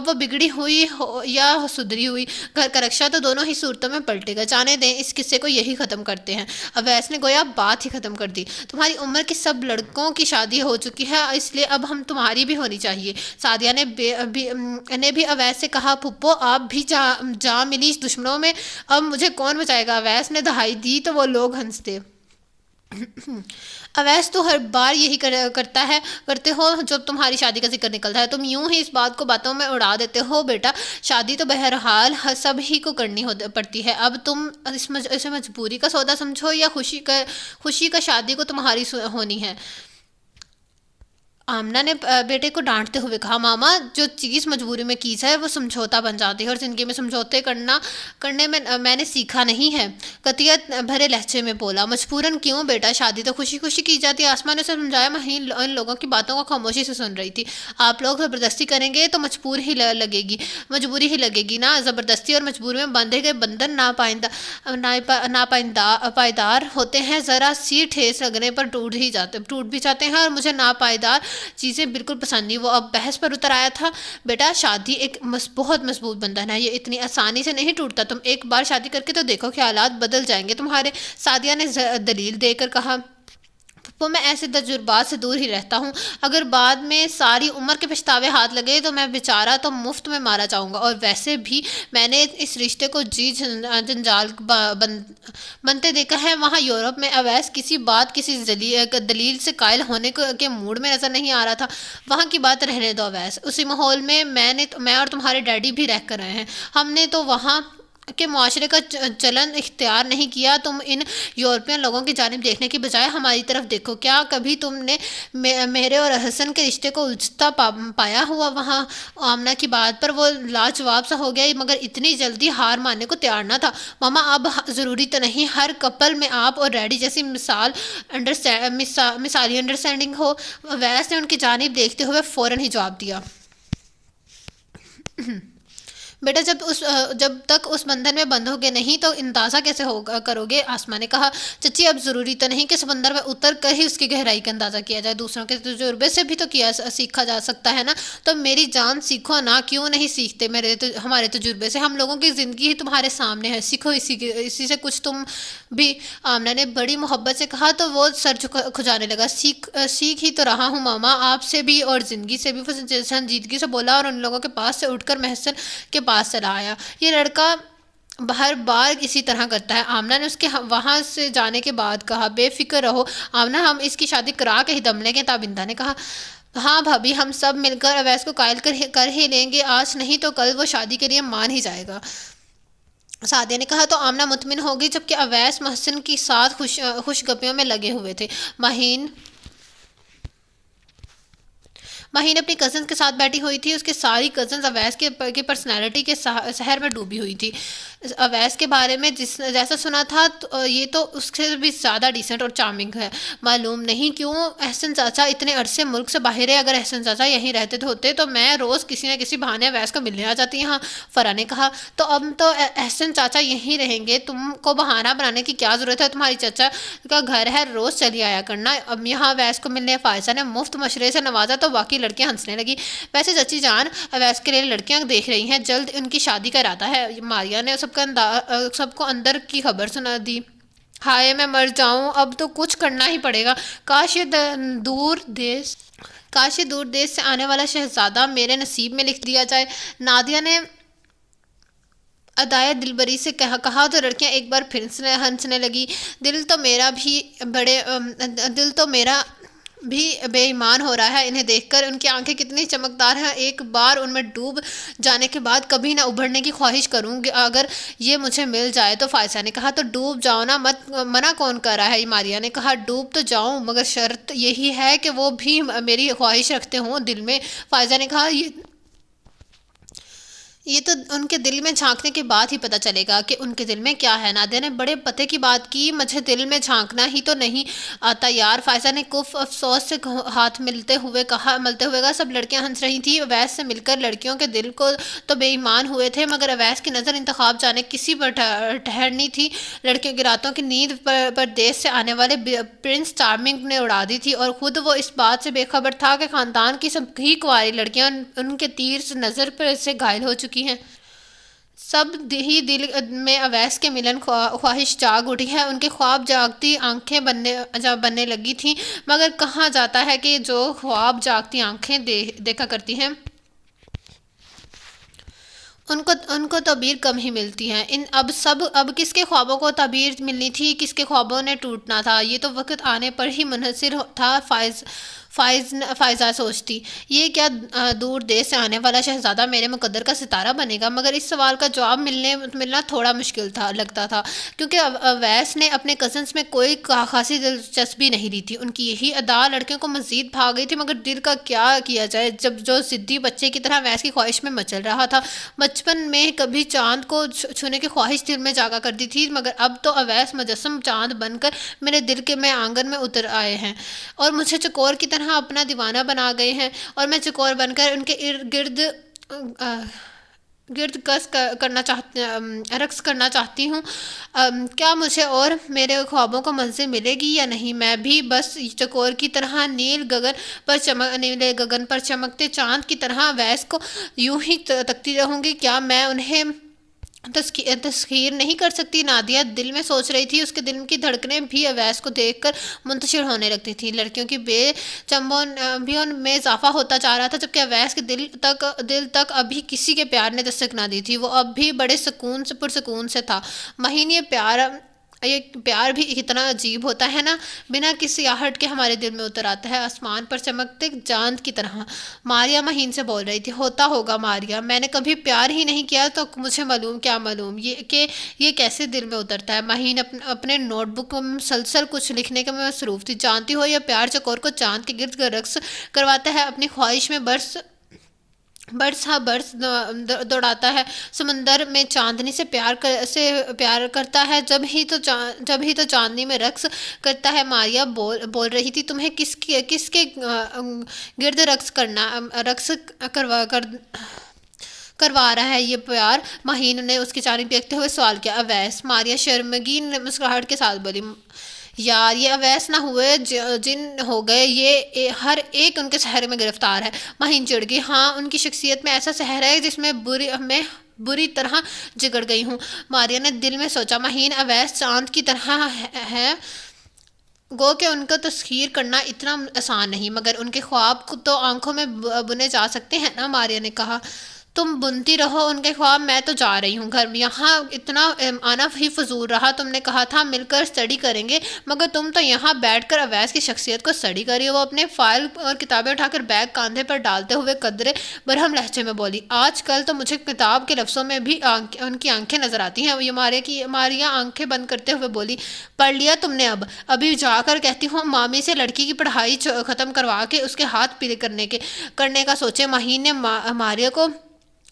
اب وہ بگڑی ہوئی ہو یا سدھری ہوئی، گھر کا رکشہ تو دونوں ہی صورتوں میں پلٹے گا۔ جانے دیں، اس قصے کو یہی ختم کرتے ہیں۔ اویس نے گویا بات ہی ختم کر دی۔ تمہاری عمر کے سب لڑکوں کی شادی ہو چکی ہے، اس لیے اب ہم تمہاری بھی ہونی چاہیے۔ سعدیہ نے بھی اویس سے کہا، پھپھو آپ بھی جا ملی دشمنوں میں، اب مجھے کون بچائے گا؟ اویس نے دہائی دی تو وہ لوگ ہنستے۔ اویس تو ہر بار یہی کرتے ہو جب تمہاری شادی کا ذکر نکلتا ہے، تم یوں ہی اس بات کو باتوں میں اڑا دیتے ہو۔ بیٹا، شادی تو بہرحال سب ہی کو کرنی پڑتی ہے، اب تم اسے مجبوری کا سودا سمجھو یا خوشی کا شادی کو تمہاری ہونی ہے۔ آمنہ نے بیٹے کو ڈانٹتے ہوئے کہا، ماما جو چیز مجبوری میں کی جائے وہ سمجھوتا بن جاتی ہے، اور زندگی میں سمجھوتے کرنے میں نے سیکھا نہیں ہے۔ قطعیت بھرے لہجے میں بولا، مجبوراً کیوں بیٹا؟ شادی تو خوشی خوشی کی جاتی ہے۔ آسماں نے اسے سمجھایا۔ مہین ان لوگوں کی باتوں کو خاموشی سے سن رہی تھی۔ آپ لوگ زبردستی کریں گے تو مجبوری ہی لگے گی نا۔ زبردستی اور مجبوری میں باندھے گئے بندھن ناپائیدار ہوتے ہیں، ذرا سی ٹھیس لگنے پر ٹوٹ بھی جاتے ہیں، اور مجھے ناپائیدار چیزیں بالکل پسند نہیں۔ وہ اب بحث پر اتر آیا تھا، بیٹا شادی ایک بہت مضبوط بندھن ہے، یہ اتنی آسانی سے نہیں ٹوٹتا، تم ایک بار شادی کر کے تو دیکھو، خیالات بدل جائیں گے تمہارے۔ سعدیہ نے دلیل دے کر کہا، پھپھو میں ایسے تجربات سے دور ہی رہتا ہوں، اگر بعد میں ساری عمر کے پچھتاوے ہاتھ لگے تو میں بیچارہ تو مفت میں مارا جاؤں گا، اور ویسے بھی میں نے اس رشتے کو جنجال بنتے دیکھا ہے۔ وہاں یورپ میں اویس کسی دلیل سے قائل ہونے کے موڈ میں نظر نہیں آ رہا تھا۔ وہاں کی بات رہنے دو اویس، اسی ماحول میں میں اور تمہارے ڈیڈی بھی رہ کر رہے ہیں، ہم نے تو وہاں کے معاشرے کا چلن اختیار نہیں کیا۔ تم ان یورپین لوگوں کی جانب دیکھنے کی بجائے ہماری طرف دیکھو، کیا کبھی تم نے میرے اور حسن کے رشتے کو الجھتا پایا ہوا؟ وہاں آمنہ کی بات پر وہ لاجواب سا ہو گیا، مگر اتنی جلدی ہار ماننے کو تیار نہ تھا۔ ماما اب ضروری تو نہیں ہر کپل میں آپ اور ڈیڈی جیسی مثالی انڈرسٹینڈنگ ہو۔ اویس نے ان کی جانب دیکھتے ہوئے فوراً ہی جواب دیا، بیٹا جب تک اس بندھن میں بندھو گے نہیں تو اندازہ کیسے کرو گے؟ آسماں نے کہا، چچی اب ضروری تو نہیں کہ سمندر میں اتر کر ہی اس کی گہرائی کا اندازہ کیا جائے، دوسروں کے تجربے سے بھی تو سیکھا جا سکتا ہے نا۔ تو میری جان سیکھو نا، کیوں نہیں سیکھتے ہمارے تجربے سے؟ ہم لوگوں کی زندگی ہی تمہارے سامنے ہے، سیکھو اسی سے کچھ تم بھی۔ آمنہ نے بڑی محبت سے کہا تو وہ سر کھجانے لگا، سیکھ ہی تو رہا ہوں ماما، آپ سے بھی اور زندگی سے بھی۔ وہ سنجیدگی سے بولا اور ان لوگوں کے پاس سے اٹھ کر محسن کے پاس چلا آیا۔ یہ لڑکا ہر بار اسی طرح کرتا ہے، آمنہ نے اس کے وہاں سے جانے کے بعد کہا۔ بے فکر رہو آمنہ، ہم اس کی شادی کرا کے ہی دم لیں گے۔ تابندہ نے کہا، ہاں بھابھی، ہم سب مل کر اویس کو قائل کر ہی لیں گے، آج نہیں تو کل وہ شادی کے لیے مان ہی جائے گا۔ سعدیہ نے کہا تو آمنہ مطمئن ہو گئی، جبکہ اویس محسن کے ساتھ خوش گپیوں میں لگے ہوئے تھے۔ مہین اپنی کزنز کے ساتھ بیٹھی ہوئی تھی، اس کے ساری کزنز اویس کی پرسنالٹی کے سحر میں ڈوبی ہوئی تھی۔ اویس کے بارے میں جیسا سنا تھا یہ تو اس سے بھی زیادہ ڈیسنٹ اور چارمنگ ہے، معلوم نہیں کیوں احسن چاچا اتنے عرصے ملک سے باہر ہے، اگر احسن چاچا یہیں رہتے ہوتے تو میں روز کسی نہ کسی بہانے اویس کو ملنے آ جاتی یہاں۔ فرح نے کہا، تو اب تو احسن چاچا یہیں رہیں گے، تم کو بہانہ بنانے کی کیا ضرورت ہے؟ تمہاری چاچا کا گھر ہے، روز چلی آیا کرنا۔ اب یہاں اویس کو ملنے فائزہ نے مفت مشورے سے نوازا تو باقی لڑکیاں ہنسنے لگی۔ ویسے چچی جان اویس کے لیے لڑکیاں دیکھ رہی ہیں، جلد ان کی شادی کا ارادہ ہے۔ ماریا نے سب کو اندر کی خبر سنا دی۔ ہائے میں مر جاؤں، اب تو کچھ کرنا ہی پڑے گا، کاش یہ دور دیش سے آنے والا شہزادہ میرے نصیب میں لکھ دیا جائے۔ نادیہ نے ادائے دلبری سے کہا تو لڑکیاں ایک بار پھر ہنسنے لگی۔ دل تو میرا بھی بے ایمان ہو رہا ہے انہیں دیکھ کر، ان کی آنکھیں کتنی چمکدار ہیں، ایک بار ان میں ڈوب جانے کے بعد کبھی نہ ابھرنے کی خواہش کروں گی اگر یہ مجھے مل جائے تو۔ فائزہ نے کہا، تو ڈوب جاؤ نا، منع کون کر رہا ہے؟ ماریا نے کہا، ڈوب تو جاؤں مگر شرط یہی ہے کہ وہ بھی میری خواہش رکھتے ہوں دل میں۔ فائزہ نے کہا، یہ تو ان کے دل میں جھانکنے کے بعد ہی پتہ چلے گا کہ ان کے دل میں کیا ہے۔ نادیہ نے بڑے پتے کی بات کی، مجھے دل میں جھانکنا ہی تو نہیں آتا یار۔ فائزہ نے کف افسوس سے ہاتھ ملتے ہوئے کہا۔ سب لڑکیاں ہنس رہی تھیں۔ اویس سے مل کر لڑکیوں کے دل کو تو بے ایمان ہوئے تھے، مگر اویس کی نظر انتخاب جانے کسی پر ٹھہرنی تھی۔ لڑکیوں کی راتوں کی نیند پردیس سے آنے والے پرنس چارمنگ نے اڑا دی تھی، اور خود وہ اس بات سے بے خبر تھا کہ خاندان کی سب ہی کنواری لڑکیاں ان کے تیر سے نظر پر سے گھائل ہو چکی ہیں۔ سب ہی دل میں اویس کے ملن خواہش جاگ اٹھی ہے۔ ان کے خواب جاگتی آنکھیں بننے لگی تھیں، مگر کہا جاتا ہے کہ جو خواب جاگتی آنکھیں دیکھا کرتی ہیں ان کو تعبیر کم ہی ملتی ہے۔ اب کس کے خوابوں کو تعبیر ملنی تھی، کس کے خوابوں نے ٹوٹنا تھا، یہ تو وقت آنے پر ہی منحصر تھا۔ فائزہ سوچتی، یہ کیا دور دیس سے آنے والا شہزادہ میرے مقدر کا ستارہ بنے گا؟ مگر اس سوال کا جواب ملنا تھوڑا مشکل لگتا تھا، کیونکہ اویس نے اپنے کزنز میں کوئی خاصی دلچسپی نہیں لی تھی۔ ان کی یہی ادا لڑکیوں کو مزید بھا گئی تھی، مگر دل کا کیا کیا جائے جب جو ضدی بچے کی طرح اویس کی خواہش میں مچل رہا تھا۔ بچپن میں کبھی چاند کو چھونے کی خواہش دل میں جاگا کرتی تھی، مگر اب تو اویس مجسم چاند بن کر میرے دل کے میں آنگن میں اتر آئے ہیں اور مجھے چکور کی طرح اپنا دیوانہ بنا گئے ہیں، اور میں چکور بن کر ان کے گرد رقص کرنا چاہتی ہوں۔ کیا مجھے اور میرے خوابوں کو منزل ملے گی یا نہیں؟ میں بھی بس چکور کی طرح نیل گگن پر چمکتے چاند کی طرح اویس کو یوں ہی تکتی رہوں گی؟ کیا میں انہیں تسخیر نہیں کر سکتی؟ نادیہ دل میں سوچ رہی تھی۔ اس کے دل کی دھڑکنیں بھی اویس کو دیکھ کر منتشر ہونے لگتی تھیں۔ لڑکیوں کی بے چمبیوں میں اضافہ ہوتا جا رہا تھا، جبکہ اویس کے دل تک ابھی کسی کے پیار نے دستک نہ دی تھی۔ وہ اب بھی بڑے پرسکون سے تھا۔ مہین، یہ پیار بھی کتنا عجیب ہوتا ہے نا، بنا کسی آہٹ کے ہمارے دل میں اتر آتا ہے، آسمان پر چمکتے چاند کی طرح۔ ماریا مہین سے بول رہی تھی۔ ہوتا ہوگا ماریا، میں نے کبھی پیار ہی نہیں کیا تو مجھے معلوم کہ یہ کیسے دل میں اترتا ہے۔ مہین اپنے نوٹ بک میں مسلسل کچھ لکھنے کے میں مصروف تھی۔ جانتی ہو، یہ پیار چکور کو چاند کے گرد رقص کرواتا ہے، اپنی خواہش میں برس دوڑاتا ہے۔ سمندر میں چاندنی سے پیار کرتا ہے، جب ہی تو چاندنی میں رقص کرتا ہے۔ ماریا بول رہی تھی، تمہیں کس کے گرد رقص کروا رہا ہے یہ پیار؟ مہین نے اس کی جانب دیکھتے ہوئے سوال کیا۔ اویس، ماریا شرمگین مسکراہٹ کے ساتھ بولی۔ یار، یہ اویس نہ ہوئے جن ہو گئے، یہ ہر ایک ان کے سحر میں گرفتار ہے۔ مہین چڑھ گئی۔ ہاں، ان کی شخصیت میں ایسا سحر ہے جس میں بری طرح جگڑ گئی ہوں، ماریا نے دل میں سوچا۔ مہین، اویس چاند کی طرح ہے، گو کہ ان کو تسخیر کرنا اتنا آسان نہیں، مگر ان کے خواب تو آنکھوں میں بنے جا سکتے ہیں نا، ماریا نے کہا۔ تم بنتی رہو ان کے خواب، میں تو جا رہی ہوں گھر میں، یہاں اتنا آنا ہی فضول رہا۔ تم نے کہا تھا مل کر اسٹڈی کریں گے، مگر تم تو یہاں بیٹھ کر اویس کی شخصیت کو اسٹڈی کر رہی ہو۔ وہ اپنے فائل اور کتابیں اٹھا کر بیگ کاندھے پر ڈالتے ہوئے قدرے برہم لہجے میں بولی۔ آج کل تو مجھے کتاب کے لفظوں میں بھی ان کی آنکھیں نظر آتی ہیں۔ یہ ماریا آنکھیں بند کرتے ہوئے بولی۔ پڑھ لیا تم نے؟ ابھی جا کر کہتی ہوں مامی سے لڑکی کی پڑھائی ختم کروا کے اس کے ہاتھ پیلے کرنے کا سوچے۔ مہین نے ماریا کو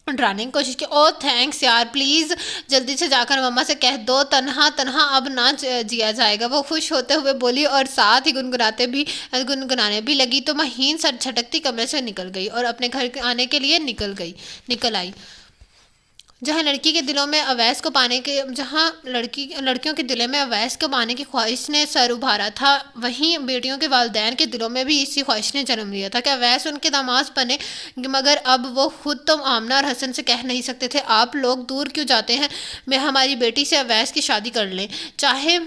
ڈرانے کی کوشش کی۔ او تھینکس یار، پلیز جلدی سے جا کر مما سے کہہ دو، تنہا اب نہ جیا جائے گا، وہ خوش ہوتے ہوئے بولی، اور ساتھ ہی گنگنانے بھی لگی۔ تو مہین سر جھٹکتی کمرے سے نکل گئی اور اپنے گھر آنے کے لیے نکل آئی۔ جہاں لڑکیوں کے دلوں میں اویس کو پانے کی خواہش نے سر ابھارا تھا، وہیں بیٹیوں کے والدین کے دلوں میں بھی اسی خواہش نے جنم لیا تھا کہ اویس ان کے داماد بنے، مگر اب وہ خود تو آمنہ اور حسن سے کہہ نہیں سکتے تھے، آپ لوگ دور کیوں جاتے ہیں، میں ہماری بیٹی سے اویس کی شادی کر لیں۔ چاہے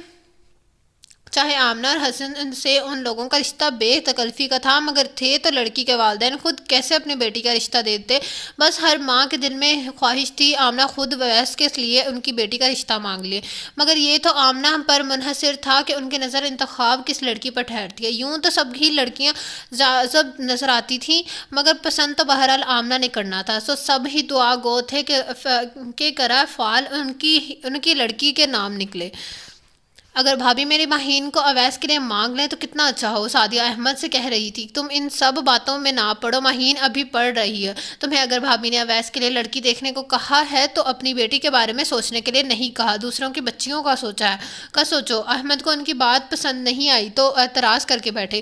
آمنہ اور حسن سے ان لوگوں کا رشتہ بے تکلفی کا تھا، مگر تھے تو لڑکی کے والدین خود کیسے اپنی بیٹی کا رشتہ دیتے؟ بس ہر ماں کے دل میں خواہش تھی آمنہ خود اویس کے لیے ان کی بیٹی کا رشتہ مانگ لے، مگر یہ تو آمنہ پر منحصر تھا کہ ان کی نظر انتخاب کس لڑکی پر ٹھہرتی ہے۔ یوں تو سب ہی لڑکیاں جذب نظر آتی تھیں، مگر پسند تو بہرحال آمنہ نے کرنا تھا، سو سب ہی دعا گو تھے کہ کرا فال ان کی لڑکی کے نام نکلے۔ اگر بھابھی میری مہین کو اویس کے لیے مانگ لیں تو کتنا اچھا ہو، سعدیہ احمد سے کہہ رہی تھی۔ تم ان سب باتوں میں نہ پڑو، مہین ابھی پڑھ رہی ہے۔ تمہیں اگر بھابھی نے اویس کے لیے لڑکی دیکھنے کو کہا ہے تو اپنی بیٹی کے بارے میں سوچنے کے لیے نہیں کہا، دوسروں کی بچیوں کا سوچو۔ احمد کو ان کی بات پسند نہیں آئی تو اعتراض کر کے بیٹھے،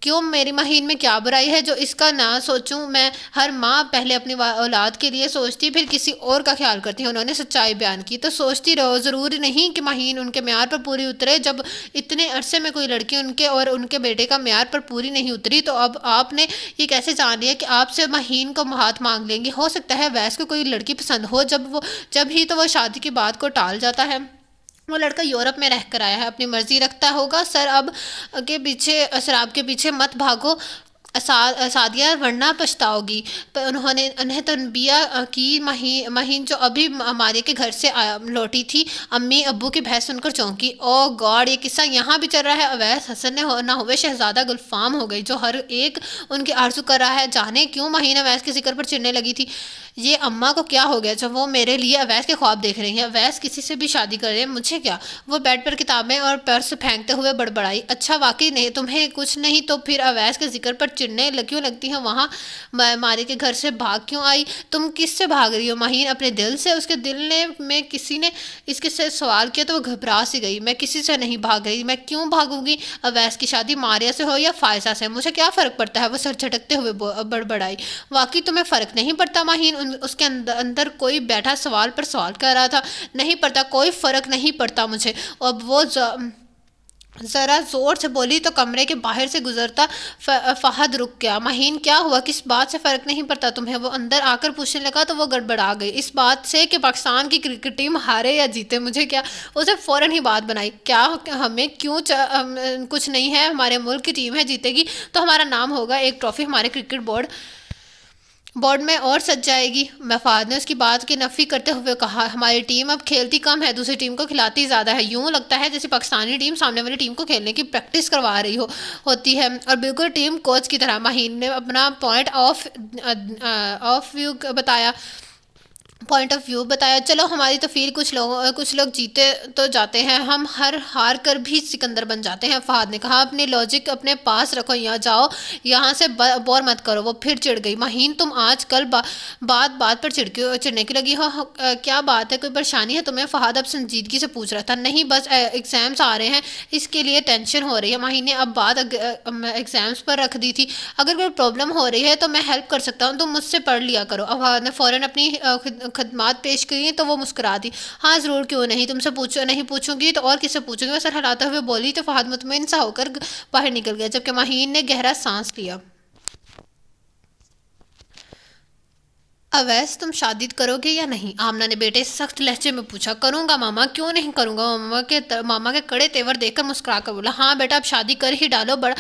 کیوں میری مہین میں کیا برائی ہے جو اس کا نہ سوچوں؟ میں ہر ماں پہلے اپنی اولاد کے لیے سوچتی پھر کسی اور کا خیال کرتی ہے۔ انہوں نے سچائی بیان کی۔ تو سوچتی رہو، ضروری نہیں کہ مہین ان کے معیار پر پوری اترے۔ جب اتنے عرصے میں کوئی لڑکی ان کے اور ان کے بیٹے کا معیار پر پوری نہیں اتری تو اب آپ نے یہ کیسے جان لیا کہ آپ سے مہین کو ہاتھ مانگ لیں گی؟ ہو سکتا ہے ویس کو کوئی لڑکی پسند ہو، جب ہی تو وہ شادی کی بات کو ٹال جاتا ہے۔ وہ لڑکا یورپ میں رہ کر آیا ہے، اپنی مرضی رکھتا ہوگا۔ شراب کے پیچھے مت بھاگو سعدیہ، ورنہ پچھتاؤ گی۔ انہیں تنبیہ کی۔ مہین جو ابھی ماریہ کے گھر سے لوٹی تھی، امی ابو کی بحث سن کر چونکی۔ او گاڈ، یہ قصہ یہاں بھی چل رہا ہے۔ اویس حسن نے نہ ہوئے شہزادہ گلفام ہو گئی، جو ہر ایک ان کی آرزو کر رہا ہے۔ جانے کیوں مہین اویس کے ذکر پر چڑھنے لگی تھی۔ یہ اماں کو کیا ہو گیا جب وہ میرے لیے اویس کے خواب دیکھ رہی ہیں؟ اویس کسی سے بھی شادی کر لے، مجھے کیا؟ وہ بیڈ پر کتابیں اور پرس پھینکتے ہوئے بڑبڑائی۔ اچھا واقعی نہیں تمہیں کچھ نہیں تو پھر اویس کے ذکر پر چڑھنے کیوں لگتی ہیں؟ وہاں ماریہ کے گھر سے بھاگ کیوں آئی؟ تم کس سے بھاگ رہی ہو مہین؟ اپنے دل سے۔ اس کے دل میں کسی نے اس کے سے سوال کیا تو وہ گھبرا سی گئی۔ میں کسی سے نہیں بھاگ رہی، میں کیوں بھاگوں گی؟ اویس کی شادی ماریہ سے ہو یا فائزہ سے، مجھے کیا فرق پڑتا ہے؟ وہ سر جھٹکتے ہوئے بڑبڑائی۔ واقعی تمہیں فرق نہیں پڑتا مہین؟ اس کے اندر کوئی بیٹھا سوال پر سوال کر رہا تھا۔ نہیں پڑتا، کوئی فرق نہیں پڑتا مجھے۔ اب وہ ذرا زور سے بولی تو کمرے کے باہر سے گزرتا فہد رک گیا۔ مہین کیا ہوا؟ کس بات سے فرق نہیں پڑتا تمہیں؟ وہ اندر آ کر پوچھنے لگا تو وہ گڑبڑا گئی۔ اس بات سے کہ پاکستان کی کرکٹ ٹیم ہارے یا جیتے، مجھے کیا؟ اسے فوراً ہی بات بنائی، کیا ہمیں کیوں کچھ نہیں ہے؟ ہمارے ملک کی ٹیم ہے، جیتے گی تو ہمارا نام ہوگا، ایک ٹرافی ہمارے کرکٹ بورڈ میں اور سج جائے گی۔ مفاد نے اس کی بات کی نفی کرتے ہوئے کہا، ہماری ٹیم اب کھیلتی کم ہے، دوسری ٹیم کو کھلاتی زیادہ ہے۔ یوں لگتا ہے جیسے پاکستانی ٹیم سامنے والی ٹیم کو کھیلنے کی پریکٹس کروا رہی ہوتی ہے، اور بالکل ٹیم کوچ کی طرح۔ مہین نے اپنا پوائنٹ آف ویو بتایا۔ چلو ہماری تو پھر کچھ لوگ جیتے تو جاتے ہیں، ہم ہار کر بھی سکندر بن جاتے ہیں۔ فہد نے کہا، اپنی لاجک اپنے پاس رکھو، جاؤ یہاں سے بور مت کرو۔ وہ پھر چڑھ گئی۔ مہین، تم آج کل بات پر چڑھنے کی لگی ہو، کیا بات ہے؟ کوئی پریشانی ہے تمہیں؟ فہد اب سنجیدگی سے پوچھ رہا تھا۔ نہیں، بس ایگزامس آ رہے ہیں، اس کے لیے ٹینشن ہو رہی ہے۔ مہین نے اب بات ایگزامس پر رکھ دی تھی۔ اگر کوئی پرابلم ہو رہی ہے تو میں ہیلپ کر سکتا ہوں، تم مجھ سے پڑھ لیا کرو۔ فہد نے فوراً اپنی خدمات پیش کی تو وہ مسکرا دی۔ ہاں ضرور، کیوں نہیں، تم سے نہیں پوچھوں گی تو اور کس سے پوچھوں گی؟ وہ سر ہلاتے ہوئے بولی تو فہد مطمئن سا ہو کر باہر نکل گیا، جبکہ مہین نے گہرا سانس لیا۔ اویس، تم شادی کرو گے یا نہیں؟ آمنہ نے بیٹے سے سخت لہجے میں پوچھا۔ کروں گا ماما، کیوں نہیں کروں گا؟ ماما کے کڑے تیور دیکھ کر مسکرا کر بولا، ہاں بیٹا اب شادی کر ہی ڈالو، بڑا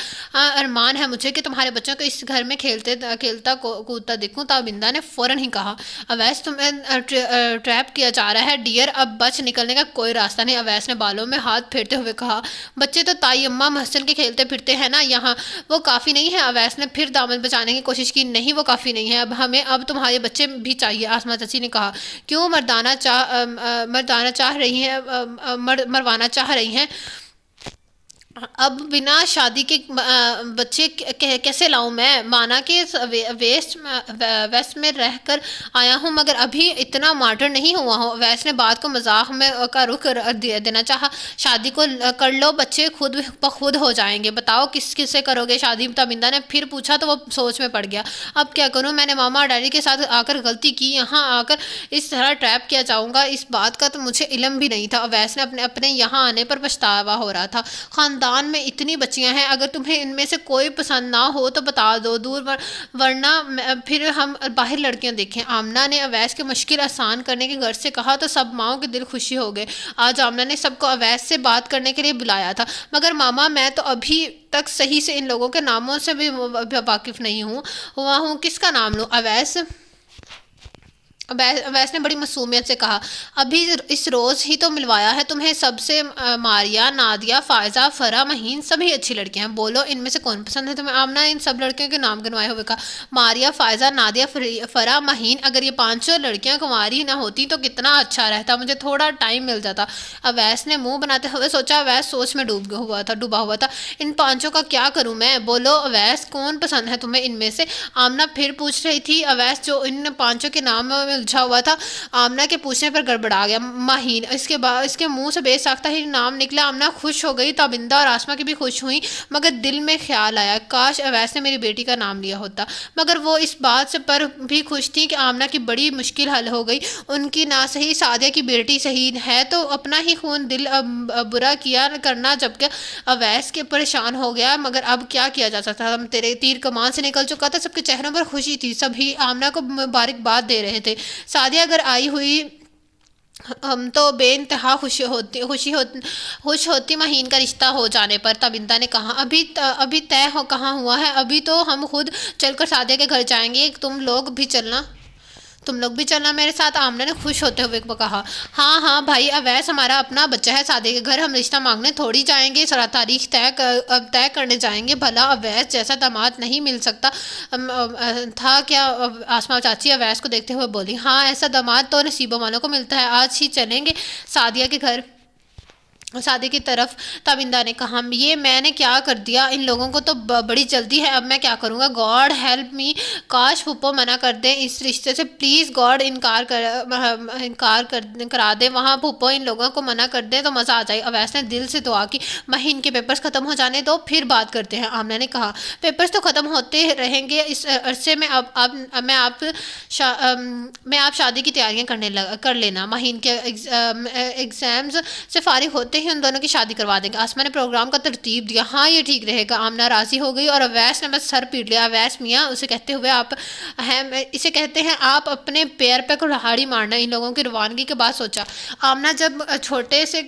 ارمان ہے مجھے کہ تمہارے بچوں کو اس گھر میں کھیلتا کودتا دیکھوں۔ تابندہ نے فوراً ہی کہا، اویس تمہیں ٹریپ کیا جا رہا ہے ڈیئر، اب بچ نکلنے کا کوئی راستہ نہیں۔ اویس نے بالوں میں ہاتھ پھیرتے ہوئے کہا، بچے تو تائی اماں محسن کے کھیلتے پھرتے ہیں نا یہاں، وہ کافی نہیں ہے؟ اویس نے پھر دامن بچانے کی کوشش کی، نہیں وہ کافی نہیں ہے، ہمیں اب تمہارے بچے بھی چاہیے۔ آسمہ چچی نے کہا، کیوں مروانا چاہ رہی ہیں؟ اب بنا شادی کے بچے کیسے لاؤں میں؟ مانا کہ ویسٹ میں رہ کر آیا ہوں مگر ابھی اتنا ماڈرن نہیں ہوا ہوں۔ ویس نے بات کو مذاق میں کا رخ دینا چاہا، شادی کو کر لو، بچے خود بخود ہو جائیں گے، بتاؤ کس سے کرو گے شادی؟ تابندہ نے پھر پوچھا تو وہ سوچ میں پڑ گیا، اب کیا کروں؟ میں نے ماما اور ڈیڈی کے ساتھ آ کر غلطی کی، یہاں آ کر اس طرح ٹریپ کیا جاؤں گا، اس بات کا تو مجھے علم بھی نہیں تھا۔ ویس نے اپنے یہاں آنے پر پچھتاوا ہو رہا تھا۔ خاندان میں اتنی بچیاں ہیں، اگر تمہیں ان میں سے کوئی پسند نہ ہو تو بتا دو دور، ورنہ پھر ہم باہر لڑکیاں دیکھیں۔ آمنہ نے اویس کی مشکل آسان کرنے کی غرض سے کہا تو سب ماؤں کے دل خوشی ہو گئے۔ آج آمنہ نے سب کو اویس سے بات کرنے کے لیے بلایا تھا، مگر ماما میں تو ابھی تک صحیح سے ان لوگوں کے ناموں سے بھی واقف نہیں ہوا ہوں، کس کا نام لوں؟ اویس اویس نے بڑی معصومیت سے کہا، ابھی اس روز ہی تو ملوایا ہے تمہیں سب سے، ماریہ، نادیہ، فائزہ، فرح، مہین سبھی اچھی لڑکیاں ہیں، بولو ان میں سے کون پسند ہے تمہیں؟ آمنہ نے ان سب لڑکیوں کے نام گنوائے ہوئے کہا، ماریہ، فائزہ، نادیہ، فرح، مہین، اگر یہ پانچوں لڑکیاں کنواری نہ ہوتی تو کتنا اچھا رہتا، مجھے تھوڑا ٹائم مل جاتا۔ اویس نے منہ بناتے ہوئے سوچا، اویس سوچ میں ڈوبا ہوا تھا، ان پانچوں کا کیا کروں میں؟ بولو اویس، کون پسند ہے تمہیں ان میں سے؟ آمنہ پھر پوچھ رہی تھی۔ اویس جو ان پانچوں کے نام میں الجھا ہوا تھا، آمنہ کے پوچھنے پر گڑبڑا گیا۔ مہین، اس کے منہ سے بے ساختہ ہی نام نکلا۔ آمنہ خوش ہو گئی، تابندہ اور آسمہ کی بھی خوش ہوئیں، مگر دل میں خیال آیا، کاش اویس نے میری بیٹی کا نام لیا ہوتا۔ مگر وہ اس بات سے پر بھی خوش تھی کہ آمنہ کی بڑی مشکل حل ہو گئی، ان کی نہ صحیح سعدیہ کی بیٹی صحیح ہے تو اپنا ہی خون دل برا کیا کرنا، جبکہ اویس کے پریشان ہو گیا، مگر اب کیا کیا جا سکتا تھا؟ تیرے تیر کمان سے نکل چکا تھا، سب کے چہروں پر خوشی تھی، سبھی آمنہ کو مبارکباد دے رہے تھے۔ سعدیہ اگر آئی ہوئی تو بے انتہا خوش ہوتی مہین کا رشتہ ہو جانے پر۔ تابندہ نے کہا، ابھی طے کہاں ہوا ہے؟ ابھی تو ہم خود چل کر سعدیہ کے گھر جائیں گے، تم لوگ بھی چلنا میرے ساتھ، آمنہ نے خوش ہوتے ہوئے کہا۔ ہاں بھائی، اویس ہمارا اپنا بچہ ہے، سعدیہ کے گھر ہم رشتہ مانگنے تھوڑی جائیں گے، تاریخ طے کرنے جائیں گے، بھلا اویس جیسا داماد نہیں مل سکتا تھا کیا؟ آسمہ چاچی اویس کو دیکھتے ہوئے بولی، ہاں ایسا داماد تو نصیبوں والوں کو ملتا ہے، آج ہی چلیں گے سعدیہ کے گھر۔ سعدیہ کی طرف تابندہ نے کہا، یہ میں نے کیا کر دیا؟ ان لوگوں کو تو بڑی جلدی ہے، اب میں کیا کروں گا؟ گاڈ ہیلپ می، کاش پھپھو منع کر دیں اس رشتے سے، پلیز گاڈ انکار کرا دیں وہاں، پھپھو ان لوگوں کو منع کر دیں تو مزہ آ جائے۔ اویس نے دل سے دعا کی، مہین کے پیپرز ختم ہو جانے دو پھر بات کرتے ہیں، آمنہ نے کہا۔ پیپرز تو ختم ہوتے رہیں گے، اس عرصے میں میں آپ شادی کی تیاریاں کر لینا، مہین کے ایگزامز سے فارغ ہوتے ہی ان دونوں کی شادی کروا دیں گے۔ آسمہ نے پروگرام کا ترتیب دیا، ہاں یہ ٹھیک رہے گا۔ آمنہ راضی ہو گئی اور اویس نے بس سر پیٹ لیا۔ اویس میاں، اسے کہتے ہیں آپ اپنے پیر پہ کلہاڑی مارنا۔ ان لوگوں کی روانگی کے بعد سوچا، آمنہ جب چھوٹے سے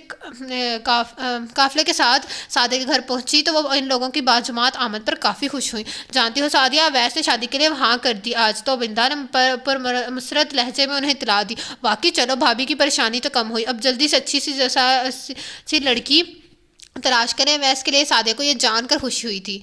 قافلے کے ساتھ سعدیہ کے گھر پہنچی تو وہ ان لوگوں کی باجماعت آمد پر کافی خوش ہوئی۔ جانتی ہو سعدیہ، اویس نے شادی کے لیے ہاں کر دی آج تو، بندہ نے پرمسرت لہجے میں انہیں اطلاع دی۔ واقعی، چلو بھابھی کی پریشانی تو کم ہوئی، اب جلدی سے اچھی سی لڑکی تلاش کریں۔ اویس کے لیے سعدیہ کو یہ جان کر خوشی ہوئی تھی،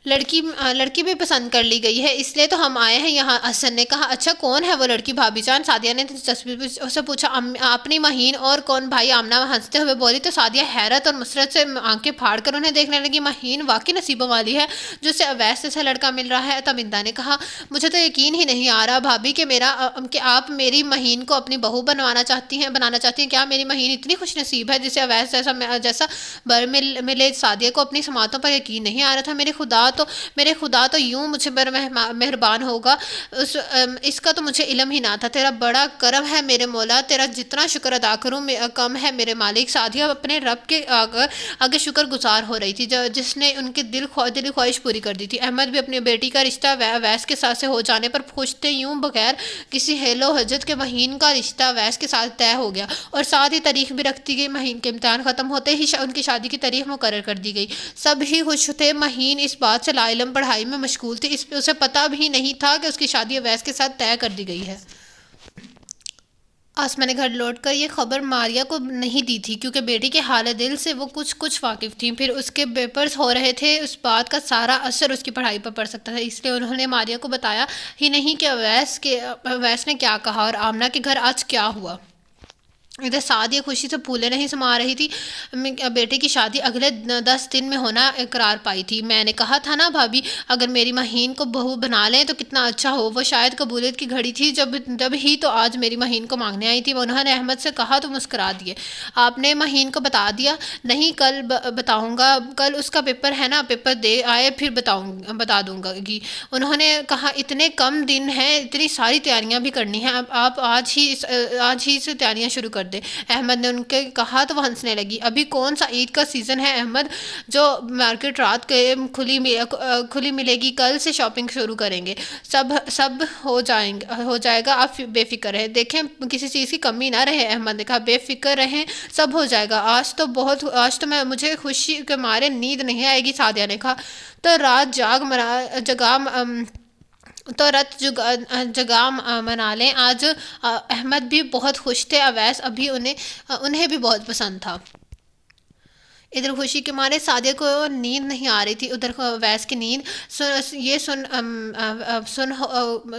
لڑکی بھی پسند کر لی گئی ہے، اس لیے تو ہم آئے ہیں یہاں۔ حسن نے کہا، اچھا کون ہے وہ لڑکی بھابھی جان؟ سعدیہ نے دلچسپی سے پوچھا۔ اپنی مہین، اور کون بھائی؟ آمنہ ہنستے ہوئے بولی تو سعدیہ حیرت اور مسرت سے آنکھیں پھاڑ کر انہیں دیکھنے لگی۔ مہین واقعی نصیبوں والی ہے جو اسے اویس جیسا لڑکا مل رہا ہے۔ تابندہ نے کہا، مجھے تو یقین ہی نہیں آ رہا بھابھی کہ آپ میری مہین کو اپنی بہو بنانا چاہتی ہیں۔ کیا میری مہین اتنی خوش نصیب ہے جسے اویس جیسا بر ملے؟ سعدیہ کو اپنی سماعتوں پر یقین نہیں آ رہا تھا۔ میرے خدا تو یوں مجھے پر مہربان ہوگا، اس کا تو مجھے علم ہی نہ تھا۔ تیرا بڑا کرم ہے میرے مولا، تیرا جتنا شکر ادا کروں کم ہے میرے مالک۔ سعدیہ اپنے رب کے آگے شکر گزار ہو رہی تھی جس نے ان کی دلی خواہش پوری کر دی تھی۔ احمد بھی اپنی بیٹی کا رشتہ اویس کے ساتھ سے ہو جانے پر خوش تھے، یوں بغیر کسی حیل و حجت کے مہین کا رشتہ اویس کے ساتھ طے ہو گیا اور ساتھ ہی تاریخ بھی رکھ دی گئی۔ مہین کے امتحان ختم ہوتے ہی ان کی شادی کی تاریخ مقرر کر دی گئی۔ سب ہی خوش تھے، مہین اس بات سے لا علم پڑھائی میں مشغول تھی، اسے پتہ بھی نہیں تھا کہ اس کی شادی اویس کے ساتھ طے کر دی گئی ہے۔ آسمہ نے گھر لوٹ کر یہ خبر ماریہ کو نہیں دی تھی کیونکہ بیٹی کے حال دل سے وہ کچھ واقف تھیں، پھر اس کے پیپرز ہو رہے تھے، اس بات کا سارا اثر اس کی پڑھائی پر پڑ سکتا تھا، اس لیے انہوں نے ماریہ کو بتایا ہی نہیں کہ اویس نے کیا کہا اور آمنہ کے گھر آج کیا ہوا۔ ادھر سعدیہ خوشی سے پھولے نہیں سما رہی تھی، بیٹے کی شادی اگلے 10 دن میں ہونا قرار پائی تھی۔ میں نے کہا تھا نا بھابھی، اگر میری مہین کو بہو بنا لیں تو کتنا اچھا ہو۔ وہ شاید قبولیت کی گھڑی تھی جب ہی تو آج میری مہین کو مانگنے آئی تھی۔ انہوں نے احمد سے کہا تو مسکرا دیے۔ آپ نے مہین کو بتا دیا؟ نہیں، کل بتاؤں گا، کل اس کا پیپر ہے نا، پیپر دے آئے پھر بتا دوں گی۔ انہوں نے کہا، اتنے کم دن ہیں، اتنی ساری تیاریاں بھی کرنی ہیں، آپ آج ہی سے تیاریاں شروع کر دیں۔ احمد نے ان کے کہا تو وہ ہنسنے لگی۔ ابھی کون سا عید کا سیزن ہے احمد، جو مارکیٹ رات کے کھلی ملے گی، کل سے شاپنگ شروع کریں گے، سب ہو جائے گا، آپ بے فکر رہیں، دیکھیں کسی چیز کی کمی نہ رہے۔ احمد نے کہا، بے فکر رہیں، سب ہو جائے گا، آج تو مجھے خوشی کے مارے نیند نہیں آئے گی۔ سعدیہ نے کہا، تو رات جگا تو رت جگہ منا لیں آج۔ احمد بھی بہت خوش تھے، اویس انہیں بھی بہت پسند تھا۔ ادھر خوشی کے مارے سعدیہ کو نیند نہیں آ رہی تھی، ادھر اویس کی نیند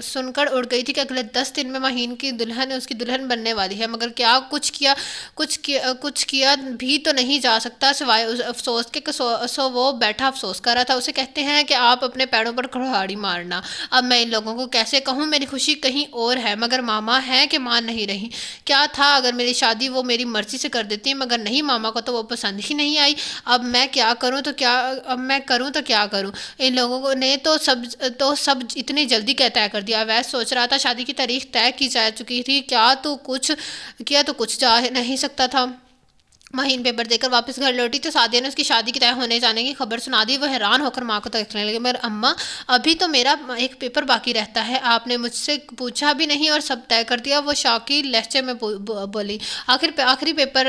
سن کر اڑ گئی تھی کہ اگلے 10 دن میں مہین کی دلہن اس کی دلہن بننے والی ہے، مگر کیا کچھ کیا بھی تو نہیں جا سکتا سوائے افسوس کے۔ سو وہ بیٹھا افسوس کر رہا تھا۔ اسے کہتے ہیں کہ آپ اپنے پیروں پر کھڑاڑی مارنا، اب میں ان لوگوں کو کیسے کہوں میری خوشی کہیں اور ہے، مگر ماما ہے کہ مان نہیں رہی۔ کیا تھا اگر میری شادی وہ میری مرضی سے کر دیتی، مگر نہیں، ماما کو تو وہ پسند ہی نہیں آئی۔ اب میں کروں تو کیا کروں؟ ان لوگوں نے تو سب اتنی جلدی طے کر دیا۔ اویس سوچ رہا تھا شادی کی تاریخ طے کی جا چکی تھی، کیا تو کچھ جا نہیں سکتا تھا۔ مہین پیپر دے کر واپس گھر لوٹی تو سعدیہ نے اس کی شادی کی طے ہونے جانے کی خبر سنا دی۔ وہ حیران ہو کر ماں کو دیکھنے لگے، مگر اماں ابھی تو میرا ایک پیپر باقی رہتا ہے، آپ نے مجھ سے پوچھا بھی نہیں اور سب طے کر دیا، وہ شوقی لہجے میں بولی۔ آخری پیپر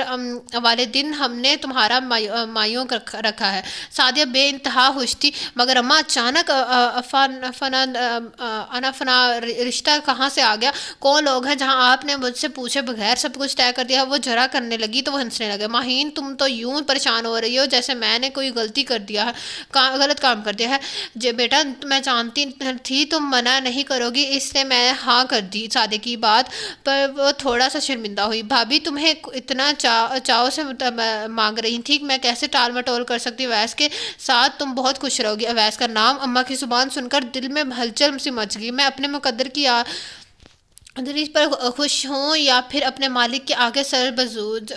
والے دن ہم نے تمہارا مایوں رکھا ہے۔ سعدیہ بے انتہا خوش تھی، مگر اماں اچانک انفنا رشتہ کہاں سے آ گیا؟ کون لوگ ہیں جہاں آپ نے مجھ سے پوچھے بغیر سب کچھ طے کر دیا؟ وہ جرا کرنے لگی تو وہ ہنسنے لگے۔ مہین تم تو یوں پریشان ہو رہی ہو جیسے میں نے کوئی غلط کام کر دیا ہے۔ بیٹا میں جانتی تھی تم منع نہیں کرو گی، اس لیے میں ہاں کر دی۔ سعدیہ کی بات پر وہ تھوڑا سا شرمندہ ہوئی۔ بھابھی تمہیں اتنا چاؤ سے مانگ رہی تھی، میں کیسے ٹال مٹول کر سکتی؟ اویس کے ساتھ تم بہت خوش رہو گی۔ اویس کا نام اماں کی زبان سن کر دل میں ہلچل سی مچ گئی۔ میں اپنے مقدر کی دریج پر خوش ہوں یا پھر اپنے مالک کے آگے سر بزود؟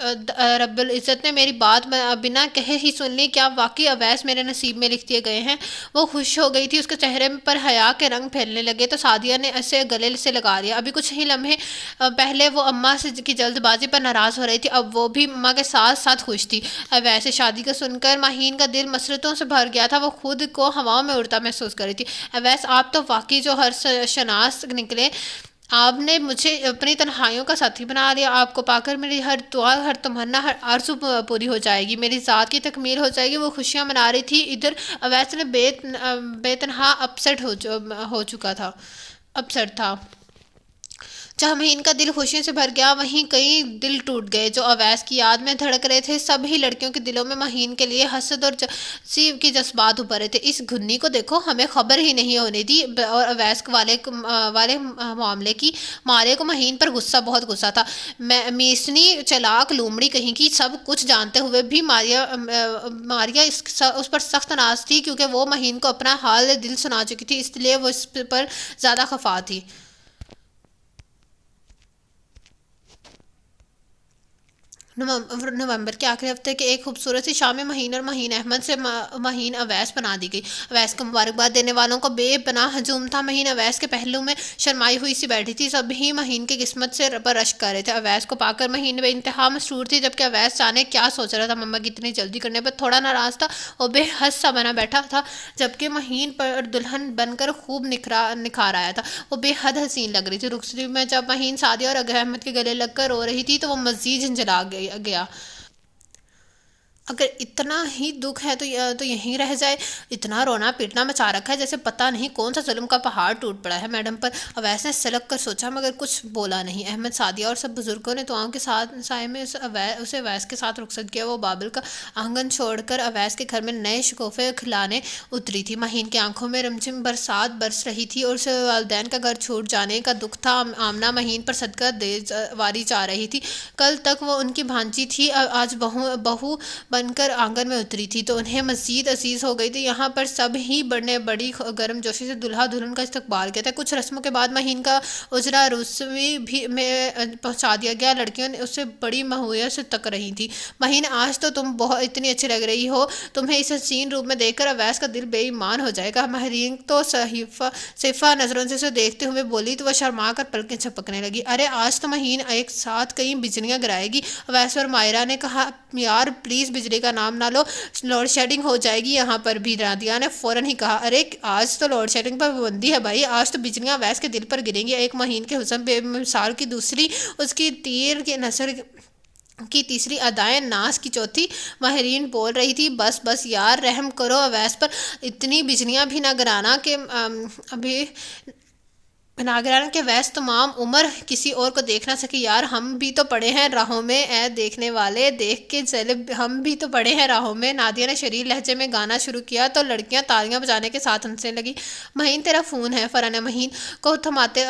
رب العزت نے میری بات بنا کہے ہی سن لی، کیا واقعی اویس میرے نصیب میں لکھ دیے گئے ہیں؟ وہ خوش ہو گئی تھی، اس کے چہرے پر حیا کے رنگ پھیلنے لگے تو سعدیہ نے اسے گلے سے لگا لیا۔ ابھی کچھ ہی لمحے پہلے وہ اماں کی جلد بازی پر ناراض ہو رہی تھی، اب وہ بھی اماں کے ساتھ خوش تھی۔ اویس سے شادی کا سن کر مہین کا دل مسرتوں سے بھر گیا تھا، وہ خود کو ہواؤں میں اڑتا محسوس کر رہی تھی۔ اویس آپ تو واقعی جوہر شناس نکلے، آپ نے مجھے اپنی تنہائیوں کا ساتھی بنا لیا۔ آپ کو پا کر میری ہر دعا، ہر تمنا، ہر آرزو پوری ہو جائے گی، میری ذات کی تکمیل ہو جائے گی۔ وہ خوشیاں منا رہی تھی، ادھر اویس نے بے تنہا اپسٹ تھا۔ جہاں مہین کا دل خوشیوں سے بھر گیا وہیں کئی دل ٹوٹ گئے جو اویس کی یاد میں دھڑک رہے تھے۔ سب ہی لڑکیوں کے دلوں میں مہین کے لیے حسد اور جلسی کے جذبات ابھر رہے تھے۔ اس گھنی کو دیکھو، ہمیں خبر ہی نہیں ہونے دی۔ اور اویس والے معاملے کی مارے کو مہین پر بہت غصہ تھا۔ میسنی چلاک لومڑی کہیں کی، سب کچھ جانتے ہوئے بھی ماریا اس پر سخت ناراض تھی، کیونکہ وہ مہین کو اپنا حال دل سنا چکی تھی، اس لیے وہ اس پر زیادہ خفا تھی۔ نومبر کے آخری ہفتے کے ایک خوبصورت سی شام میں مہین اور مہین احمد سے مہین اویس بنا دی گئی۔ اویس کو مبارکباد دینے والوں کا بے پناہ ہجوم تھا۔ مہین اویس کے پہلو میں شرمائی ہوئی سی بیٹھی تھی، سب ہی مہین کی قسمت پر رشک کر رہے تھے۔ اویس کو پا کر مہین بے انتہا مسرور تھی، جبکہ اویس جانے کیا سوچ رہا تھا۔ مما کی اتنی جلدی کرنے پر تھوڑا ناراض تھا اور بے حس سا بنا بیٹھا تھا، جبکہ مہین پر دلہن بن کر خوب نکھار آیا تھا، وہ بے حد حسین لگ رہی تھی۔ رخصتی میں جب مہین سعدیہ اور احمد کے گلے لگ کر رو رہی تھی تو وہ مزید جھنجھلا گیا۔ اگر اتنا ہی دکھ ہے تو یہیں رہ جائے، اتنا رونا پیٹنا مچا رکھا ہے جیسے پتہ نہیں کون سا ظلم کا پہاڑ ٹوٹ پڑا ہے میڈم پر۔ اویس نے سلک کر سوچا مگر کچھ بولا نہیں۔ احمد، سعدیہ اور سب بزرگوں نے دعاؤں کے سائے میں اسے اویس کے ساتھ رخصت کیا۔ وہ بابل کا آنگن چھوڑ کر اویس کے گھر میں نئے شگوفے کھلانے اتری تھی۔ مہین کی آنکھوں میں رمجم برسات برس رہی تھی اور اسے والدین کا گھر چھوٹ جانے کا دکھ تھا۔ آمنہ مہین پر صدقہ دے واری چاہ رہی تھی۔ کل تک وہ ان کی بھانجی تھی، آج بہو بن کر آنگن میں اتری تھی تو انہیں مزید عزیز ہو گئی تھی۔ یہاں پر سب ہی بڑی گرم جوشی سے دلہا دلہن کا استقبال کیا تھا۔ کچھ رسموں کے بعد مہین کا اجرا روسوی بھی میں پہنچا دیا گیا۔ لڑکیوں نے اسے بڑی مہویت سے تک رہی تھی۔ مہین، آج تو تم بہت اتنی اچھی لگ رہی ہو، تمہیں اس حسین روپ میں دیکھ کر اویس کا دل بے ایمان ہو جائے گا۔ مہین تو صفا نظروں سے اسے دیکھتے ہوئے بولی تو وہ شرما کر پلکیں جھپکنے لگی۔ ارے آج تو مہین ایک ساتھ کئی بجلیاں گرائے گی۔ اویس اور مائرہ نے کہا، یار پلیز بجلی کا نام نہ لو، لوڈ شیڈنگ ہو جائے گی یہاں پر بھی۔ نادیہ نے فوراً ہی کہا، ارے آج تو لوڈ شیڈنگ پر پابندی ہے بھائی، آج تو بجلیاں اویس کے دل پر گریں گی۔ ایک مہین کے حسن بے مثال کی دوسری، اس کی تیر کے نثر کی تیسری ادائیں ناز کی چوتھی۔ مہرین بول رہی تھی، بس یار رحم کرو اویس پر، اتنی بجلیاں بھی نہ گرانا کہ ابھی ناگران کے ویس تمام عمر کسی اور کو دیکھ نہ سکے، یار ہم بھی تو پڑے ہیں راہوں میں، اے دیکھنے والے دیکھ کے چلے، ہم بھی تو پڑے ہیں راہوں میں۔ نادیہ نے شریر لہجے میں گانا شروع کیا تو لڑکیاں تالیاں بجانے کے ساتھ ہنسنے لگی۔ مہین تیرا فون ہے، فرح نے مہین کو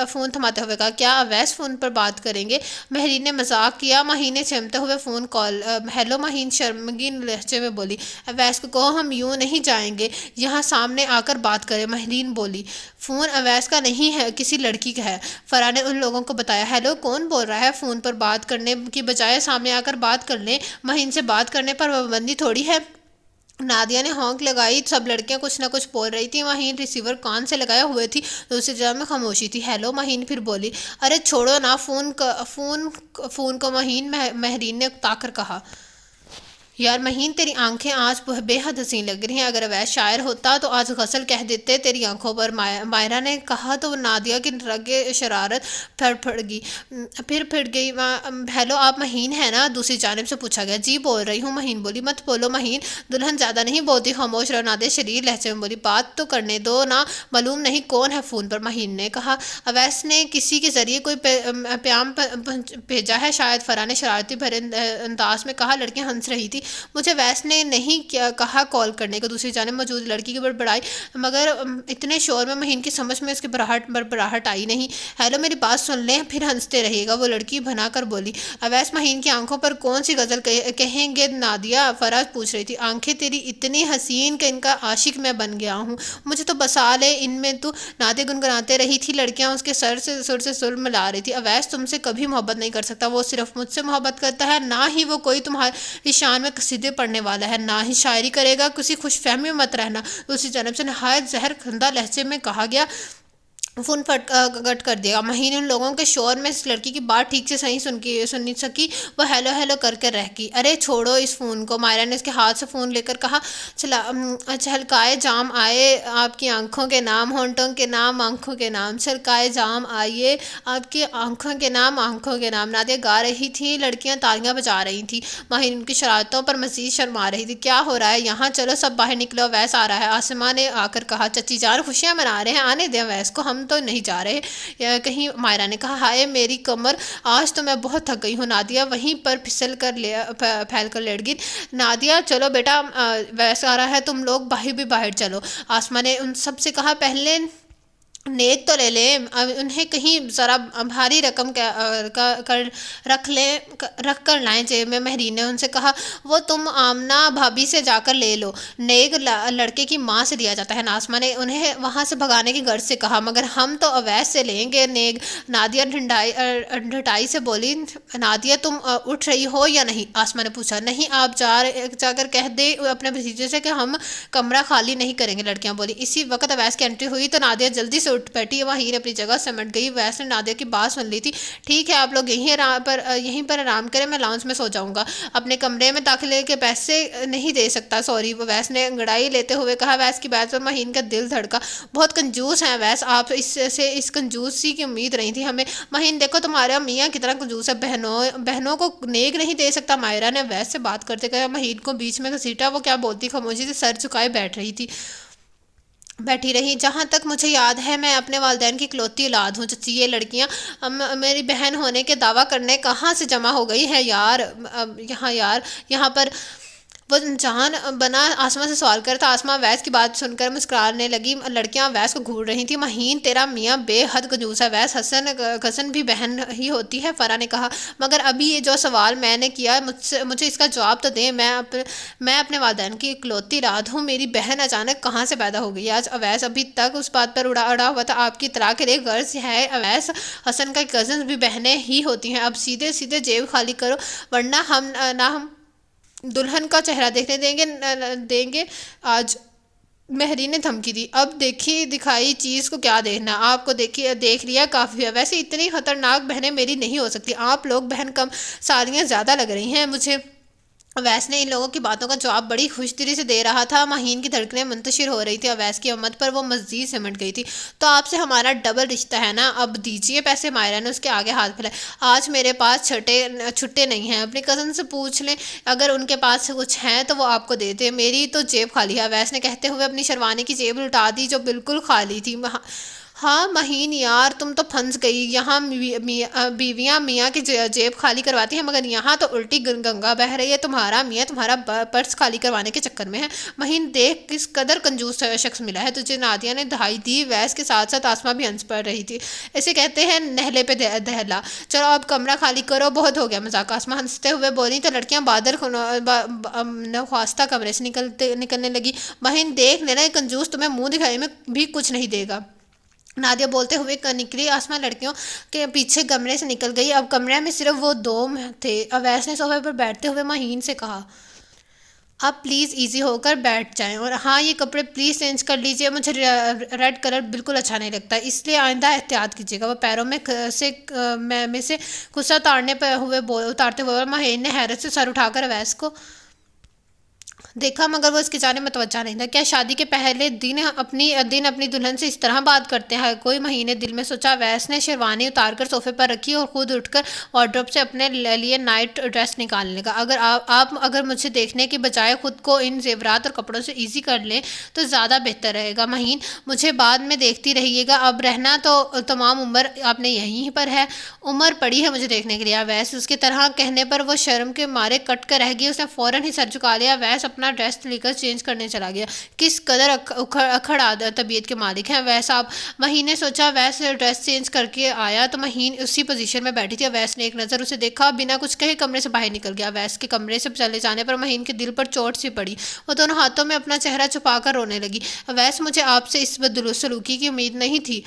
فون تھماتے ہوئے کہا۔ کیا اویس فون پر بات کریں گے؟ مہرین نے مذاق کیا۔ مہین نے چمتے ہوئے فون کال ہیلو مہین شرمگین لہجے میں بولی۔ اویس کو کہو ہم یوں نہیں جائیں گے، یہاں سامنے آ کر بات کریں، مہرین بولی۔ فون اویس کا نہیں ہے، کسی لڑکی کا ہے، فرح نے ان لوگوں کو بتایا۔ ہیلو کون بول رہا ہے؟ فون پر بات کرنے کی بجائے سامنے آ کر بات کر لیں، مہین سے بات کرنے پر پابندی تھوڑی ہے۔ نادیہ نے ہونک لگائی، سب لڑکیاں کچھ نہ کچھ بول رہی تھیں۔ مہین ریسیور کان سے لگائے ہوئے تھی، دوسری جگہ میں خاموشی تھی۔ ہیلو مہین پھر بولی۔ ارے چھوڑو نا فون کو مہین، مہرین نے اکتا کر کہا۔ یار مہین تیری آنکھیں آج بے حد حسین لگ رہی ہیں، اگر اویس شاعر ہوتا تو آج غزل کہہ دیتے تیری آنکھوں پر، مائرہ نے کہا تو نادیہ کی رگے شرارت پھڑ گئی۔ ہیلو آپ مہین ہیں نا؟ دوسری جانب سے پوچھا گیا۔ جی بول رہی ہوں، مہین بولی۔ مت بولو مہین، دلہن زیادہ نہیں بولتی، خاموش رہو، نادیہ شریر لہجے میں بولی۔ بات تو کرنے دو نا، معلوم نہیں کون ہے فون پر، مہین نے کہا۔ اویس نے کسی کے ذریعے کوئی پیام بھیجا ہے شاید، فرح نے شرارتی بھرے انداز میں کہا۔ لڑکیاں ہنس رہی تھی۔ مجھے ویس نے نہیں کہا کال کرنے کو، دوسری جانب موجود لڑکی کی بڑبڑائی، مگر اتنے شور میں مہین کی سمجھ میں اس کی بڑبڑاہٹ آئی نہیں۔ ہیلو میری بات سن لیں پھر ہنستے رہیے گا، وہ لڑکی بنا کر بولی۔ اویس مہین کی آنکھوں پر کون سی غزل کہیں گے نادیہ؟ فرح پوچھ رہی تھی۔ آنکھیں تیری اتنی حسین کہ ان کا عاشق میں بن گیا ہوں، مجھے تو بسا لے ان میں، تو نادیہ گنگناتے رہی تھی۔ لڑکیاں اس کے سر سے سر ملا رہی تھی۔ اویس تم سے کبھی محبت نہیں کر سکتا، وہ صرف مجھ سے محبت کرتا ہے، نہ ہی وہ کوئی تمہاری شان میں قصیدے پڑھنے والا ہے، نہ ہی شاعری کرے گا، کسی خوش فہمی میں مت رہنا، دوسری جانب سے نہایت زہر کھندہ لہجے میں کہا گیا۔ فون کٹ کر دیا۔ مہین ان لوگوں کے شور میں اس لڑکی کی بات ٹھیک سے سنی سکی، وہ ہیلو ہیلو کر کے رہ گئی۔ ارے چھوڑو اس فون کو، مائرہ نے اس کے ہاتھ سے فون لے کر کہا۔ چھلکائے جام آئے آپ کی آنکھوں کے نام، ہونٹوں کے نام، آنکھوں کے نام، چھلکائے جام آئیے آپ کی آنکھوں کے نام، آنکھوں کے نام، نادیہ گا رہی تھی، لڑکیاں تالیاں بجا رہی تھیں۔ مہین ان کی شرارتوں پر مزید شرما رہی تھی۔ کیا ہو رہا ہے یہاں؟ چلو سب باہر نکلو، اویس آ رہا ہے، آسماں نے آ کر کہا۔ چچی جان خوشیاں منا رہے ہیں، آنے دیں اویس کو، ہم تو نہیں جا رہے کہیں، مائرہ نے کہا۔ ہائے میری کمر، آج تو میں بہت تھک گئی ہوں۔ نادیہ وہیں پر پھیل کر لیٹ گئی۔ نادیہ چلو بیٹا، اویس آ رہا ہے، تم لوگ بھی باہر چلو، آسماں نے ان سب سے کہا۔ پہلے نیک تو لے لیں، انہیں کہیں ذرا بھاری رقم رکھ کر لائیں جیب میں، مہرین نے ان سے کہا۔ وہ تم آمنہ بھابھی سے جا کر لے لو، نیک لڑکے کی ماں سے دیا جاتا ہے، ناظمہ نے انہیں وہاں سے بھگانے کی غرض سے کہا۔ مگر ہم تو اویس سے لیں گے نیک، نادیہ ڈھٹائی سے بولی۔ نادیہ تم اٹھ رہی ہو یا نہیں؟ آسماں نے پوچھا۔ نہیں، آپ جا کر کہہ دے اپنے بھتیجے سے کہ ہم کمرہ خالی نہیں کریں گے، لڑکیاں بولی۔ اسی وقت اویس کی انٹری ہوئی تو نادیہ جلدی سے اٹھ بیٹھی، مہین اپنی جگہ سمٹ گئی۔ اویس نے نادیہ کی بات سن لی تھی۔ ٹھیک ہے آپ لوگ یہیں پر آرام کریں، میں لاؤنج میں سو جاؤں گا، اپنے کمرے میں داخلے کے پیسے نہیں دے سکتا، سوری، اویس نے انگڑائی لیتے ہوئے کہا۔ اویس کی بات پر مہین کا دل دھڑکا۔ بہت کنجوس ہیں اویس، آپ سے اس کنجوسی کی امید نہیں تھی ہمیں۔ مہین دیکھو تمہارا میاں کتنا کنجوس ہے، بہنوں کو نیک نہیں دے سکتا، مائرہ نے اویس سے بات کرتے کہا۔ مہین کو بیچ میں گھسیٹا، وہ کیا بولتی، خاموشی سے سر جھکائے بیٹھی رہی۔ جہاں تک مجھے یاد ہے میں اپنے والدین کی اکلوتی اولاد ہوں، چچی یہ لڑکیاں میری بہن ہونے کے دعویٰ کرنے کہاں سے جمع ہو گئی ہیں یہاں پر، وہ جان بنا آسماں سے سوال کرتا۔ آسماں اویس کی بات سن کر مسکرانے لگی، لڑکیاں اویس کو گھور رہی تھیں۔ مہین تیرا میاں بے حد کنجوس ہے اویس، حسن بھی بہن ہی ہوتی ہے، فرح نے کہا۔ مگر ابھی یہ جو سوال میں نے کیا مجھے اس کا جواب تو دیں، میں اپنے والدین کی اکلوتی اولاد ہوں، میری بہن اچانک کہاں سے پیدا ہو گئی آج؟ اویس ابھی تک اس بات پر اڑا ہوا تھا۔ آپ کی اطلاع کے لیے غرض ہے اویس، حسن کا کزنز بھی بہنیں ہی ہوتی ہیں، اب سیدھے جیب خالی کرو ورنہ ہم دلہن کا چہرہ دیکھنے دیں گے آج، مہرین نے دھمکی دی۔ اب دکھائی چیز کو کیا دیکھنا، آپ کو دیکھ لیا کافی ہے، ویسے اتنی خطرناک بہنیں میری نہیں ہو سکتی، آپ لوگ بہن کم سالیاں زیادہ لگ رہی ہیں مجھے۔ اویس نے ان لوگوں کی باتوں کا جواب بڑی خوش دلی سے دے رہا تھا۔ مہین کی دھڑکنیں منتشر ہو رہی تھی، اویس کی ہمت پر وہ مزید سمٹ گئی تھی۔ تو آپ سے ہمارا ڈبل رشتہ ہے نا، اب دیجیے پیسے، مائرہ نے اس کے آگے ہاتھ پھیلائے۔ آج میرے پاس چھٹے نہیں ہیں، اپنے کزن سے پوچھ لیں، اگر ان کے پاس کچھ ہیں تو وہ آپ کو دے دیں، میری تو جیب خالی ہے، اویس نے کہتے ہوئے اپنی شروانی کی جیب لٹا دی جو بالکل خالی تھی۔ ہاں مہین یار، تم تو پھنس گئی۔ یہاں بیویاں میاں کی جیب خالی کرواتی ہیں، مگر یہاں تو الٹی گنگا بہہ رہی ہے۔ تمہارا میاں تمہارا پرس خالی کروانے کے چکر میں ہے۔ مہین دیکھ کس قدر کنجوس شخص ملا ہے تجھے۔ نادیہ نے دہائی دی۔ ویس کے ساتھ ساتھ آسماں بھی ہنس پڑ رہی تھی۔ اسے کہتے ہیں نہلے پہ دہلا۔ چلو اب کمرہ خالی کرو، بہت ہو گیا مذاق۔ آسماں ہنستے ہوئے بولی تو لڑکیاں بادل نخواستہ کمرے سے نکلنے لگی۔ مہین دیکھ لینا، یہ کنجوس تمہیں منہ دکھانے میں بھی کچھ نہیں دے گا۔ نادیہ بولتے ہوئے نکلی۔ آسماں لڑکیوں کے پیچھے کمرے سے نکل گئی۔ اب کمرے میں صرف وہ دو تھے۔ اویس نے صوفے پر بیٹھتے ہوئے مہین سے کہا، اب پلیز ایزی ہو کر بیٹھ جائیں، اور ہاں یہ کپڑے پلیز چینج کر لیجئے، مجھے ریڈ کلر بالکل اچھا نہیں لگتا، اس لیے آئندہ احتیاط کیجیے گا۔ وہ پیروں میں سے غصہ اتارتے ہوئے مہین نے حیرت سے سر اٹھا کر اویس کو دیکھا، مگر وہ اس کی جانب متوجہ نہیں تھا۔ کیا شادی کے پہلے دن اپنی دلہن سے اس طرح بات کرتے ہیں کوئی؟ مہین نے دل میں سوچا۔ اویس نے شیروانی اتار کر صوفے پر رکھی اور خود اٹھ کر وارڈروب سے اپنے لیے نائٹ ڈریس نکالنے لگا۔ اگر مجھے دیکھنے کی بجائے خود کو ان زیورات اور کپڑوں سے ایزی کر لیں تو زیادہ بہتر رہے گا۔ مہین مجھے بعد میں دیکھتی رہیے گا، اب رہنا تو تمام عمر آپ نے یہیں پر ہے، عمر پڑی ہے مجھے دیکھنے کے لیے۔ اویس اس کے طرح کہنے پر وہ شرم کے مارے کٹ کر رہ گئی۔ اس نے فوراً ہی سر جھکا لیا۔ اویس اپنا ڈریس لے کر چینج کرنے چلا گیا۔ کس قدر اکھڑ طبیعت کے مالک ہیں اویس آپ۔ مہین نے سوچا۔ اویس ڈریس چینج کر کے آیا تو مہین اسی پوزیشن میں بیٹھی تھی۔ اویس نے ایک نظر اسے دیکھا، بنا کچھ کہے کمرے سے باہر نکل گیا۔ اویس کے کمرے سے چلے جانے پر مہین کے دل پر چوٹ سی پڑی۔ وہ دونوں ہاتھوں میں اپنا چہرہ چھپا کر رونے لگی۔ اویس مجھے آپ سے اس بدسلوکی کی امید نہیں تھی۔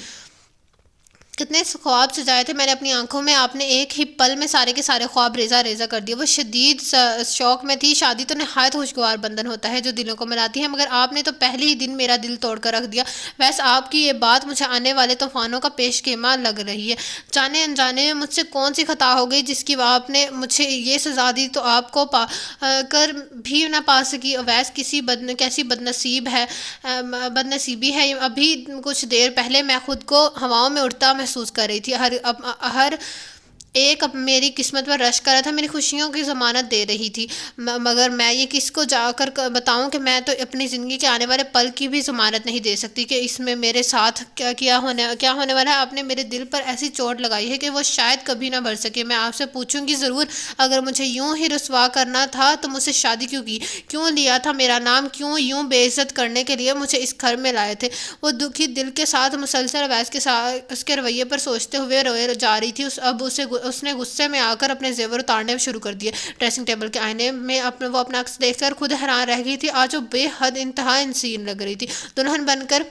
کتنے خواب سجائے تھے میں نے اپنی آنکھوں میں، آپ نے ایک ہی پل میں سارے کے سارے خواب ریزہ کر دیے۔ وہ شدید شوق میں تھی۔ شادی تو نہایت خوشگوار بندھن ہوتا ہے جو دلوں کو ملاتی ہے، مگر آپ نے تو پہلے ہی دن میرا دل توڑ کر رکھ دیا۔ ویسے آپ کی یہ بات مجھے آنے والے طوفانوں کا پیش خیمہ لگ رہی ہے۔ جانے انجانے میں مجھ سے کون سی خطا ہو گئی جس کی آپ نے مجھے یہ سزا دی تو آپ کو پا کر بھی نہ پا سکی؟ اویس کیسی بدنصیبی ہے۔ ابھی کچھ دیر پہلے میں خود کو ہواؤں میں اڑتا محسوس کر رہی تھی۔ ہر ایک میری قسمت پر رشک کر رہا تھا، میری خوشیوں کی ضمانت دے رہی تھی، مگر میں یہ کس کو جا کر بتاؤں کہ میں تو اپنی زندگی کے آنے والے پل کی بھی ضمانت نہیں دے سکتی کہ اس میں میرے ساتھ کیا ہونے والا ہے۔ آپ نے میرے دل پر ایسی چوٹ لگائی ہے کہ وہ شاید کبھی نہ بھر سکے۔ میں آپ سے پوچھوں گی ضرور، اگر مجھے یوں ہی رسوا کرنا تھا تو مجھ سے شادی کیوں کی؟ کیوں لیا تھا میرا نام؟ کیوں یوں بے عزت کرنے کے لیے مجھے اس گھر میں لائے تھے؟ وہ دکھی دل کے ساتھ مسلسل اویس اس کے رویے پر سوچتے ہوئے روئے جا رہی تھی۔ اب اس نے غصے میں آ کر اپنے زیور اتارنے شروع کر دیے۔ ڈریسنگ ٹیبل کے آئینے میں وہ اپنا عکس دیکھ کر خود حیران رہ گئی تھی۔ آج وہ بے حد انتہا حسین لگ رہی تھی، دلہن بن کر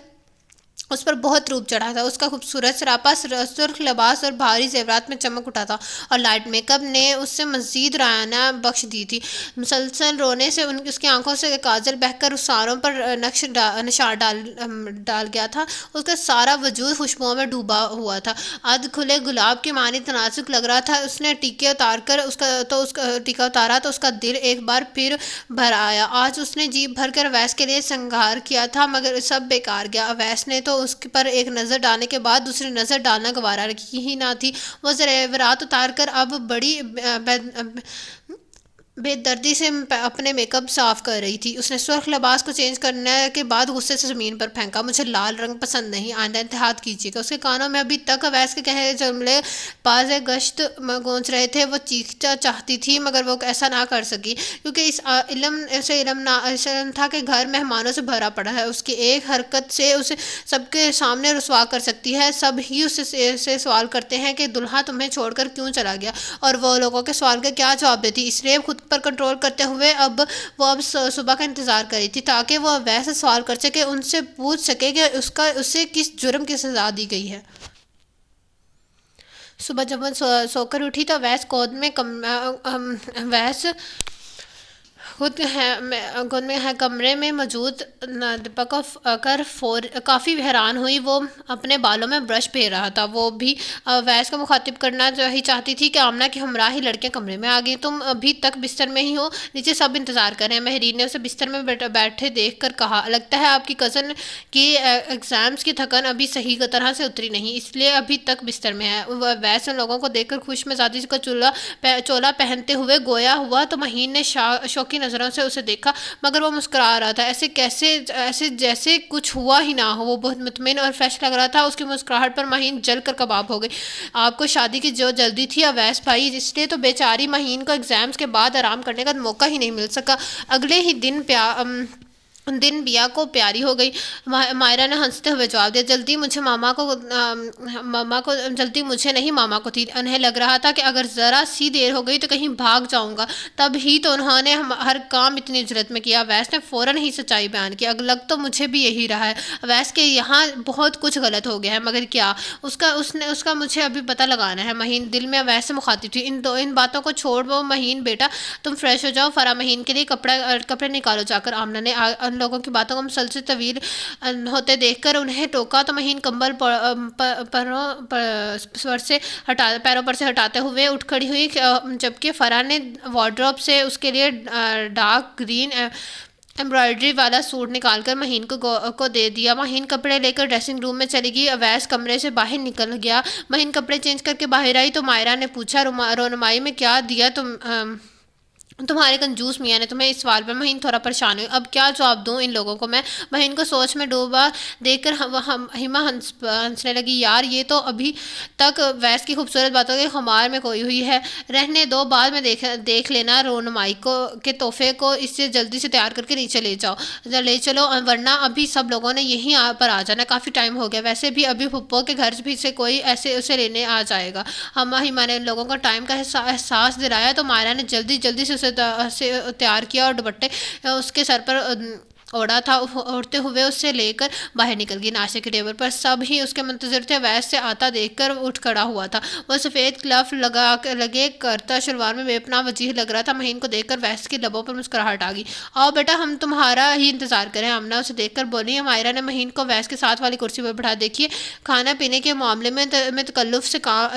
اس پر بہت روپ چڑھا تھا۔ اس کا خوبصورت سراپا سرخ لباس اور بھاری زیورات میں چمک اٹھا تھا، اور لائٹ میک اپ نے اس سے مزید رائانہ بخش دی تھی۔ مسلسل رونے سے اس کی آنکھوں سے کاجل بہہ کر رخساروں پر نشان ڈال گیا تھا۔ اس کا سارا وجود خوشبوؤں میں ڈوبا ہوا تھا، ادھ کھلے گلاب کی مانند نازک لگ رہا تھا۔ اس نے ٹیکا اتارا تو اس کا دل ایک بار پھر بھر آیا۔ آج اس نے جی بھر کر اویس کے لیے سنگار کیا تھا، مگر سب بیکار گیا۔ اویس نے تو اس پر ایک نظر ڈالنے کے بعد دوسری نظر ڈالنا گوارا ہی نہ تھی۔ وہ زیورات اتار کر اب بڑی بے دردی سے اپنے میک اپ صاف کر رہی تھی۔ اس نے سرخ لباس کو چینج کرنے کے بعد غصے سے زمین پر پھینکا۔ مجھے لال رنگ پسند نہیں، آئندہ احتیاط کیجیے گا۔ اس کے کانوں میں ابھی تک اویس کے کہے جملے باز گشت گونج رہے تھے۔ وہ چیخنا چاہتی تھی، مگر وہ ایسا نہ کر سکی، کیونکہ اسے علم تھا کہ گھر مہمانوں سے بھرا پڑا ہے۔ اس کی ایک حرکت سے اسے سب کے سامنے رسوا کر سکتی ہے۔ سب ہی اس سے سوال کرتے ہیں کہ دلہا تمہیں چھوڑ کر کیوں چلا گیا، اور وہ لوگوں کے سوال کا کیا جواب دیتی؟ اس لیے خود پر کنٹرول کرتے ہوئے وہ اب صبح کا انتظار کر رہی تھی، تاکہ وہ ویسے سوال کر سکے، ان سے پوچھ سکے کہ اسے کس جرم کی سزا دی گئی ہے۔ صبح جب وہ سو کر اٹھی تو اویس گود میں کمرے میں موجود دپک کر کافی حیران ہوئی۔ وہ اپنے بالوں میں برش پھیر رہا تھا۔ وہ بھی اویس کو مخاطب کرنا ہی چاہتی تھی کہ آمنہ کی ہمراہ ہی لڑکیاں کمرے میں آ گئیں۔ تم ابھی تک بستر میں ہی ہو؟ نیچے سب انتظار کر رہے ہیں۔ مہرین نے اسے بستر میں بیٹھے دیکھ کر کہا، لگتا ہے آپ کی کزن کی ایگزامز کی تھکن ابھی صحیح طرح سے اتری نہیں، اس لیے ابھی تک بستر میں ہے۔ اویس ان لوگوں کو دیکھ کر خوش مزاجی کا چولا پہنتے ہوئے گویا ہوا تو مہین نے شوقی نظر نظروں سے اسے دیکھا مگر وہ مسکرا رہا تھا، ایسے جیسے کچھ ہوا ہی نہ ہو۔ وہ بہت مطمئن اور فریش لگ رہا تھا۔ اس کی مسکراہٹ پر مہین جل کر کباب ہو گئی۔ آپ کو شادی کی جو جلدی تھی اویس بھائی، اس لیے تو بیچاری مہین کو ایگزامز کے بعد آرام کرنے کا موقع ہی نہیں مل سکا۔ اگلے ہی دن بیا کو پیاری ہو گئی۔ مائرہ نے ہنستے ہوئے جواب دیا، جلدی مجھے نہیں ماما کو تھی۔ انہیں لگ رہا تھا کہ اگر ذرا سی دیر ہو گئی تو کہیں بھاگ جاؤں گا، تب ہی تو انہوں نے ہر کام اتنی جرت میں کیا۔ اویس نے فوراً ہی سچائی بیان کی، لگ تو مجھے بھی یہی رہا ہے اویس کے یہاں بہت کچھ غلط ہو گیا ہے، مگر کیا؟ اس کا مجھے ابھی پتہ لگانا ہے۔ مہین دل میں اویس سے مخاطب تھی، ان باتوں کو چھوڑ وہ مہین بیٹا تم فریش ہو جاؤ، فرا مہین کے لیے کپڑے نکالو جا کر۔ آمنہ نے ان لوگوں کی باتوں کو مسلسل طویل ہوتے دیکھ کر انہیں ٹوکا تو مہین کمبل پیروں پر سے ہٹاتے ہوئے اٹھ کھڑی ہوئی، جبکہ فرا نے وارڈروب سے اس کے لیے ڈارک گرین ایمبرائڈری والا سوٹ نکال کر مہین کو دے دیا۔ مہین کپڑے لے کر ڈریسنگ روم میں چلی گئی۔ اویس کمرے سے باہر نکل گیا۔ مہین کپڑے چینج کر کے باہر آئی تو مائرہ نے پوچھا، رونمائی میں کیا دیا تمہارے کنجوس میاں نے تمہیں؟ اس سوال پر مہین تھوڑا پریشان ہوئی، اب کیا جواب دوں ان لوگوں کو میں؟ مہین کو سوچ میں ڈوبا دیکھ کر ہیما ہنسنے لگی، یار یہ تو ابھی تک ویس کی خوبصورت باتوں کے خمار میں کھوئی ہوئی ہے، رہنے دو، بعد میں دیکھ لینا۔ رونمائی کے تحفے کو اس سے جلدی سے تیار کر کے نیچے لے چلو، ورنہ ابھی سب لوگوں نے یہیں پر آ جانا، کافی ٹائم ہو گیا، ویسے بھی ابھی پھپھو کے گھر بھی سے کوئی ایسے اسے لینے آ جائے گا۔ ہیما نے ان لوگوں کو ٹائم کا احساس دلایا تو مائرہ نے جلدی سے اسے تیار کیا اور دوپٹے اس کے سر پر اوڑھا تھا، اوڑھتے ہوئے اسے لے کر باہر نکل گئی۔ ناشتے کے ٹیبل پر سب ہی اس کے منتظر تھے۔ اویس سے آتا دیکھ کر اٹھ کھڑا ہوا تھا، وہ سفید کلف لگے کرتا شلوار میں بے پناہ وجیح لگ رہا تھا۔ مہین کو دیکھ کر اویس کی لبوں پر مسکراہٹ آ گئی، آؤ بیٹا ہم تمہارا ہی انتظار کریں۔ آمنہ اسے دیکھ کر بولی۔ مائرہ نے مہین کو اویس کے ساتھ والی کرسی پر بٹھا، دیکھیے کھانا پینے کے معاملے میں تکلف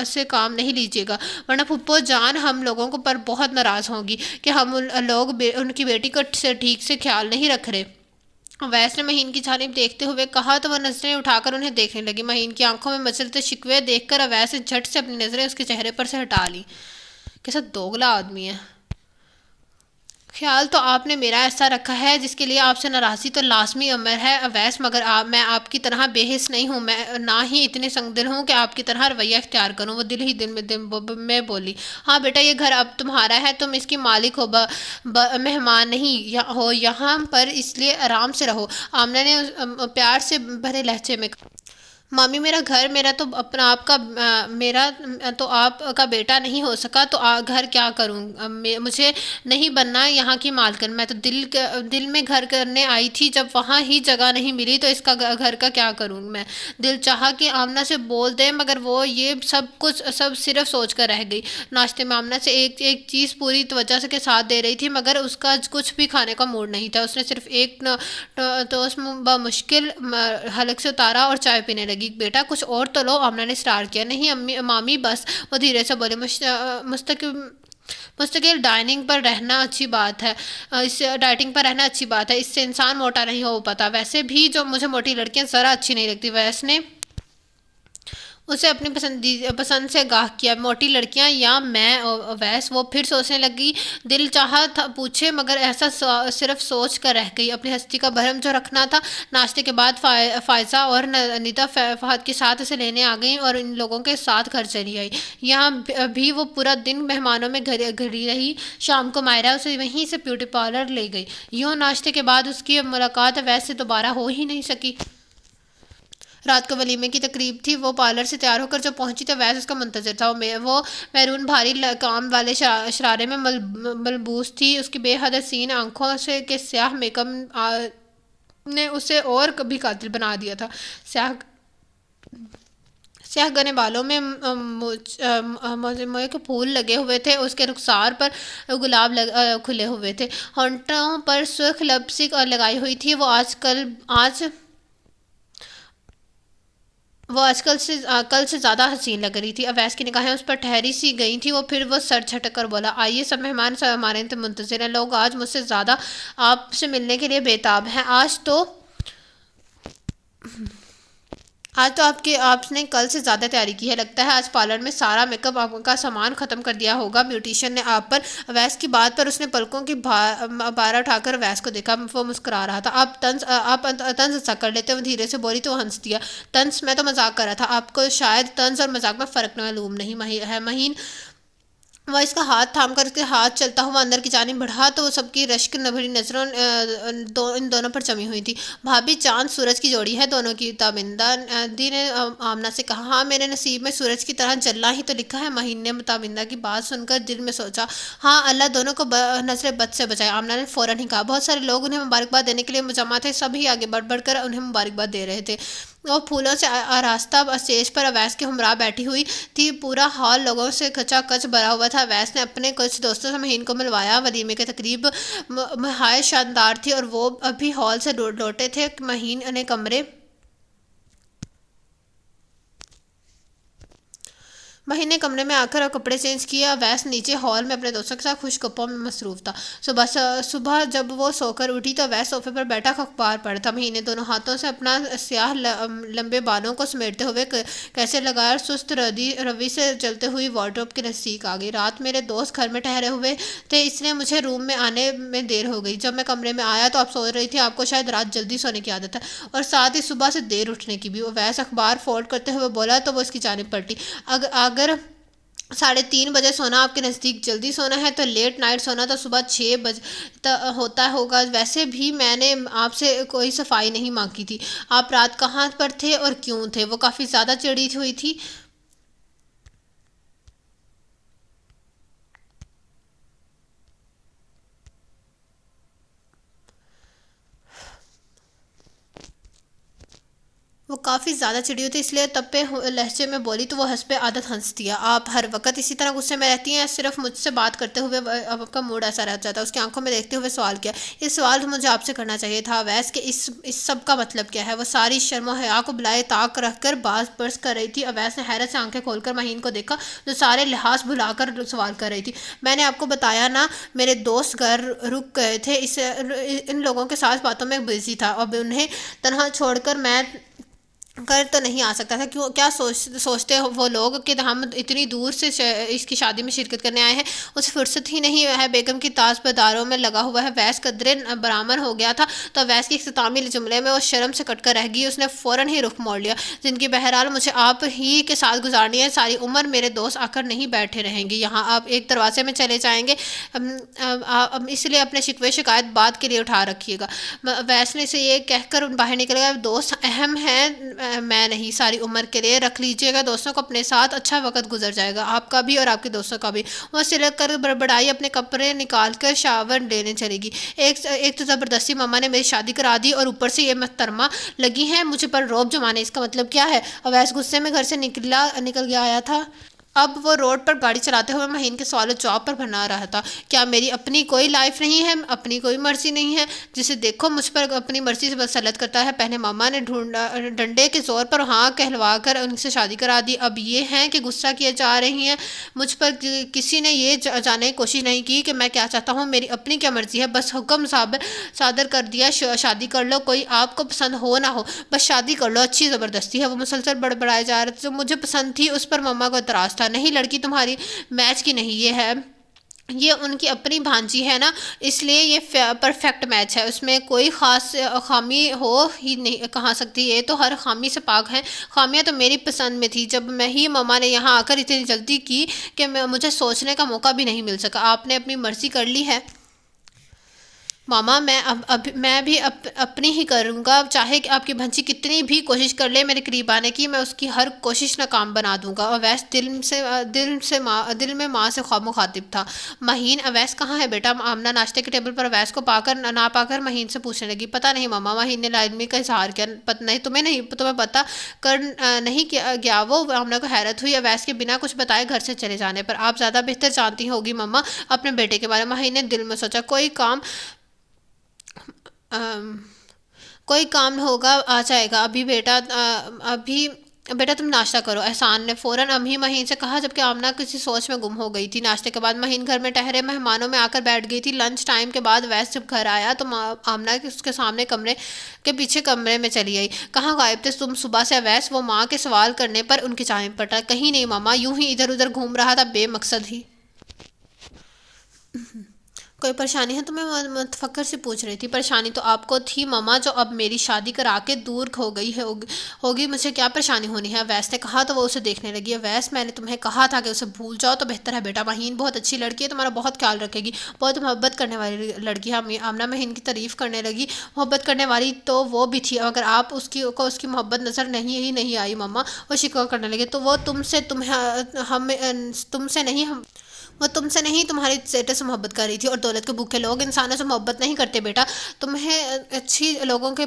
سے کام نہیں لیجیے گا، ورنہ پھپھو جان ہم لوگوں پر بہت ناراض ہوں گی کہ ہم لوگ ان کی بیٹی کا ٹھیک سے خیال نہیں رکھ رہے۔ اویس نے مہین کی جانب دیکھتے ہوئے کہا تو وہ نظریں اٹھا کر انہیں دیکھنے لگی۔ مہین کی آنکھوں میں مچلتے شکوے دیکھ کر اویس نے جھٹ سے اپنی نظریں اس کے چہرے پر سے ہٹا لی۔ کیسا دوگلا آدمی ہے! خیال تو آپ نے میرا ایسا رکھا ہے جس کے لیے آپ سے ناراضی تو لازمی امر ہے اویس، مگر میں آپ کی طرح بے حس نہیں ہوں، میں نہ ہی اتنی سنگ دل ہوں کہ آپ کی طرح رویہ اختیار کروں۔ وہ دل میں بولی، ہاں بیٹا یہ گھر اب تمہارا ہے، تم اس کی مالک ہو، مہمان نہیں ہو یہاں پر، اس لیے آرام سے رہو۔ آمنہ نے پیار سے بھرے لہجے میں کہا، مامی میرا گھر میرا تو آپ کا بیٹا نہیں ہو سکا تو گھر کیا کروں؟ مجھے نہیں بننا یہاں کی مالکن، میں تو دل میں گھر کرنے آئی تھی، جب وہاں ہی جگہ نہیں ملی تو اس کا گھر کا کیا کروں میں؟ دل چاہا کہ آمنہ سے بول دے مگر وہ یہ سب صرف سوچ کر رہ گئی۔ ناشتے میں آمنہ سے ایک چیز پوری توجہ کے ساتھ دے رہی تھی مگر اس کا کچھ بھی کھانے کا موڈ نہیں تھا۔ اس نے صرف ایک ٹوسٹ بمشکل حلق سے اتارا اور چائے پینے لگی۔ بیٹا کچھ اور تو لو، آمنہ نے اصرار کیا۔ نہیں مامی بس، وہ دھیرے سے بولے، مستقل ڈائٹنگ پر رہنا اچھی بات ہے، اس سے انسان موٹا نہیں ہو پاتا، ویسے بھی جو مجھے موٹی لڑکیاں ذرا اچھی نہیں لگتی۔ ویس نے اسے اپنی پسند سے آگاہ کیا، موٹی لڑکیاں یا میں؟ اویس وہ پھر سوچنے لگی، دل چاہا تھا پوچھے مگر ایسا صرف سوچ کر رہ گئی۔ اپنی ہستی کا بھرم جو رکھنا تھا۔ ناشتے کے بعد فائزہ اور نیتا فہد کے ساتھ اسے لینے آ گئیں اور ان لوگوں کے ساتھ گھر چلی آئی۔ یہاں بھی وہ پورا دن مہمانوں میں گھری رہی۔ شام کو مائرہ اسے وہیں سے بیوٹی پارلر لے گئی۔ یوں ناشتے کے بعد اس کی ملاقات اویس سے دوبارہ ہو ہی نہیں سکی۔ رات کو ولیمے کی تقریب تھی۔ وہ پارلر سے تیار ہو کر جو پہنچی تو اویس اس کا منتظر تھا۔ وہ میرون بھاری کام والے شرارے میں ملبوس تھی۔ اس کی بے حد حسین آنکھوں کے سیاہ میک اپ نے اسے اور بھی قاتل بنا دیا تھا۔ سیاہ گھنے بالوں میں موزے کے پھول لگے ہوئے تھے، اس کے رخسار پر گلاب کھلے ہوئے تھے، ہونٹوں پر سرخ لپسٹک لگائی ہوئی تھی۔ وہ کل سے زیادہ حسین لگ رہی تھی۔ اویس کی نگاہیں اس پر ٹھہری سی گئی تھیں، پھر وہ سر جھٹک کر بولا، آئیے سب مہمان سب ہمارے منتظر ہیں، لوگ آج مجھ سے زیادہ آپ سے ملنے کے لیے بے تاب ہیں۔ آج تو آپ نے کل سے زیادہ تیاری کی ہے، لگتا ہے آج پارلر میں سارا میک اپ آپ کا سامان ختم کر دیا ہوگا بیوٹیشین نے آپ پر۔ اویس کی بات پر اس نے پلکوں کی بارہ اٹھا کر اویس کو دیکھا، وہ مسکرا رہا تھا۔ آپ طنز سا کر لیتے، وہ دھیرے سے بولی تو وہ ہنس دیا۔ طنز؟ میں تو مذاق کر رہا تھا، آپ کو شاید طنز اور مذاق میں فرق معلوم نہیں ہے مہین۔ وہ اس کا ہاتھ تھام کر اس کے ہاتھ چلتا ہوا اندر کی جانب بڑھا تو وہ سب کی رشک بھری نظروں ان دونوں پر جمی ہوئی تھی۔ بھابھی چاند سورج کی جوڑی ہے دونوں کی، تابندہ دی نے آمنہ سے کہا۔ ہاں میرے نصیب میں سورج کی طرح جلنا ہی تو لکھا ہے، مہین نے تابندہ کی بات سن کر دل میں سوچا۔ ہاں اللہ دونوں کو نظر بد سے بچائے، آمنہ نے فوراً ہی کہا۔ بہت سارے لوگ انہیں مبارکباد دینے کے لیے جمع تھے، سبھی آگے بڑھ بڑھ کر انہیں مبارکباد دے رہے تھے۔ وہ پھولوں سے آراستہ اسٹیج پر اویس کے ہمراہ بیٹھی ہوئی تھی، پورا ہال لوگوں سے کچا کچ بھرا ہوا تھا۔ اویس نے اپنے کچھ دوستوں سے مہین کو ملوایا۔ ولیمے کی تقریب نہایت شاندار تھی اور وہ ابھی ہال سے لوٹے تھے۔ مہین نے کمرے میں آ کر کپڑے چینج کیا۔ اویس نیچے ہال میں اپنے دوستوں کے ساتھ خوش گپوں میں مصروف تھا۔ صبح جب وہ سو کر اٹھی تو اویس صوفے پر بیٹھا اخبار پڑھا تھا۔ مہین نے دونوں ہاتھوں سے اپنا سیاہ لمبے بالوں کو سمیٹتے ہوئے کیسے لگایا اور سست روی سے چلتے ہوئی وارڈروب کے نزدیک آ گئی۔ رات میرے دوست گھر میں ٹھہرے ہوئے تھے، اس لیے مجھے روم میں آنے میں دیر ہو گئی۔ جب میں کمرے میں آیا تو آپ سو رہی تھی، آپ کو شاید رات جلدی سونے کی عادت ہے اور ساتھ ہی صبح سے دیر اٹھنے کی بھی۔ اویس اخبار فولڈ کرتے ہوئے بولا تو وہ اس کی جانب پلٹی۔ اگر 3:30 بجے سونا آپ کے نزدیک جلدی سونا ہے تو لیٹ نائٹ سونا تو صبح 6 بجے ہوتا ہوگا۔ ویسے بھی میں نے آپ سے کوئی صفائی نہیں مانگی تھی۔ آپ رات کہاں پر تھے اور کیوں تھے؟ وہ کافی زیادہ چڑی ہوئی تھی۔ وہ کافی زیادہ چڑی ہوئی تھی، اس لیے تپے لہجے میں بولی تو وہ حسب عادت ہنس دیا۔ آپ ہر وقت اسی طرح غصے میں رہتی ہیں؟ صرف مجھ سے بات کرتے ہوئے اب آپ کا موڈ ایسا رہ جاتا ہے۔ اس کی آنکھوں میں دیکھتے ہوئے سوال کیا۔ یہ سوال مجھے آپ سے کرنا چاہیے تھا اویس کہ اس سب کا مطلب کیا ہے؟ وہ ساری شرم و حیا کو بلائے طاق رکھ کر باز برس کر رہی تھی۔ اویس نے حیرت سے آنکھیں کھول کر مہین کو دیکھا جو سارے لحاظ بھلا کر سوال کر رہی تھی۔ میں نے آپ کو بتایا نا، میرے دوست گھر رک گئے تھے، ان لوگوں کے ساتھ باتوں میں بزی تھا، اب انہیں تنہا چھوڑ کر میں کر تو نہیں آ سکتا تھا۔ کیا سوچتے وہ لوگ کہ ہم اتنی دور سے اس کی شادی میں شرکت کرنے آئے ہیں؟ اسے فرصت ہی نہیں ہے، بیگم کی تاز بازاروں میں لگا ہوا ہے۔ اویس قدرے برآمد ہو گیا تھا تو اویس کے اختتامی جملے میں وہ شرم سے کٹ کر رہ گئی۔ اس نے فوراً ہی رخ موڑ لیا۔ زندگی بہرحال مجھے آپ ہی کے ساتھ گزارنی ہے، ساری عمر میرے دوست آ کر نہیں بیٹھے رہیں گے یہاں، آپ ایک دروازے میں چلے جائیں گے، اس لیے اپنے شکوے شکایت بعد کے لیے اٹھا رکھیے گا۔ اویس نے سے یہ کہہ کر باہر نکل گیا۔ دوست اہم ہیں، میں نہیں، ساری عمر کے لیے رکھ لیجئے گا دوستوں کو، اپنے ساتھ اچھا وقت گزر جائے گا، آپ کا بھی اور آپ کے دوستوں کا بھی۔ وہ سلک کر بڑبڑائی، اپنے کپڑے نکال کر شاور لینے چلے گی۔ ایک تو زبردستی ماما نے میری شادی کرا دی اور اوپر سے یہ محترمہ لگی ہیں مجھے پر روب جمانے، اس کا مطلب کیا ہے؟ اویس غصے میں گھر سے نکل گیا آیا تھا۔ اب وہ روڈ پر گاڑی چلاتے ہوئے مہین کے سوال و جواب پر بنا رہا تھا۔ کیا میری اپنی کوئی لائف نہیں ہے، اپنی کوئی مرضی نہیں ہے؟ جسے دیکھو مجھ پر اپنی مرضی سے مسلط کرتا ہے۔ پہلے ماما نے ڈنڈے کے زور پر ہاں کہلوا کر ان سے شادی کرا دی، اب یہ ہیں کہ غصہ کیے جا رہی ہیں مجھ پر۔ کسی نے یہ جاننے کی کوشش نہیں کی کہ میں کیا چاہتا ہوں، میری اپنی کیا مرضی ہے، بس حکم صادر کر دیا شادی کر لو، کوئی آپ کو پسند ہو نہ ہو، بس شادی کر لو، اچھی زبردستی ہے۔ وہ مسلسل بڑبڑائے جا رہے تھے۔ جو مجھے پسند تھی اس پر ماما کو اعتراض تھا۔ نہیں لڑکی تمہاری میچ کی نہیں، یہ ان کی اپنی بھانجی ہے نا، اس لیے یہ پرفیکٹ میچ ہے، اس میں کوئی خاص خامی ہو ہی نہیں کہاں سکتی، یہ تو ہر خامی سے پاک ہے۔ خامیاں تو میری پسند میں تھی، جب میں ہی ماما نے یہاں آ کر اتنی جلدی کی کہ مجھے سوچنے کا موقع بھی نہیں مل سکا۔ آپ نے اپنی مرضی کر لی ہے ماما، میں بھی اپنی ہی کروں گا، چاہے کہ آپ کی بھنجی کتنی بھی کوشش کر لے میرے قریب آنے کی، میں اس کی ہر کوشش ناکام بنا دوں گا۔ اویس دل میں ماں سے مخاطب تھا۔ مہین، اویس کہاں ہے بیٹا؟ آمنہ ناشتے کے ٹیبل پر اویس کو نہ پا کر مہین سے پوچھنے لگی۔ پتہ نہیں ماما، مہین نے لا علمی کا اظہار کیا۔ تمہیں پتہ کر نہیں گیا وہ؟ آمنہ کو حیرت ہوئی اویس کے بنا کچھ بتائے گھر سے چلے جانے پر۔ آپ زیادہ بہتر جانتی ہوگی ماما اپنے بیٹے کے بارے میں، مہین نے دل میں سوچا۔ کوئی کام ہوگا، آ جائے گا ابھی بیٹا، ابھی بیٹا تم ناشتہ کرو، احسان نے فوراً امی مہین سے کہا، جبکہ آمنہ کسی سوچ میں گم ہو گئی تھی۔ ناشتے کے بعد مہین گھر میں ٹہرے مہمانوں میں آ کر بیٹھ گئی تھی۔ لنچ ٹائم کے بعد ویس جب گھر آیا تو آمنہ اس کے سامنے کمرے کے پیچھے کمرے میں چلی گئی۔ کہاں غائب تھے تم صبح سے ویس؟ وہ ماں کے سوال کرنے پر ان کی جانب پلٹا۔ کہیں نہیں ماما، یوں ہی ادھر ادھر گھوم رہا تھا بے مقصد ہی۔ کوئی پریشانی ہے تمہیں؟ متفکر سے پوچھ رہی تھی۔ پریشانی تو آپ کو تھی ماما، جو اب میری شادی کرا کے دور ہو گئی ہوگی، مجھے کیا پریشانی ہونی ہے؟ ویس نے کہا تو وہ اسے دیکھنے لگی۔ ویس، میں نے تمہیں کہا تھا کہ اسے بھول جاؤ تو بہتر ہے بیٹا۔ مہین بہت اچھی لڑکی ہے، تمہارا بہت خیال رکھے گی، بہت محبت کرنے والی لڑکی ہے۔ آمنہ مہین کی تعریف کرنے لگی۔ محبت کرنے والی تو وہ بھی تھی، اگر آپ اس کی محبت نظر نہیں آئی ماما، وہ شکوہ کرنے لگے، تو وہ تم سے نہیں تمہاری اسٹیٹس سے محبت کر رہی تھی، اور دولت کے بھوکے لوگ انسانوں سے محبت نہیں کرتے بیٹا۔ تمہیں اچھی لوگوں کے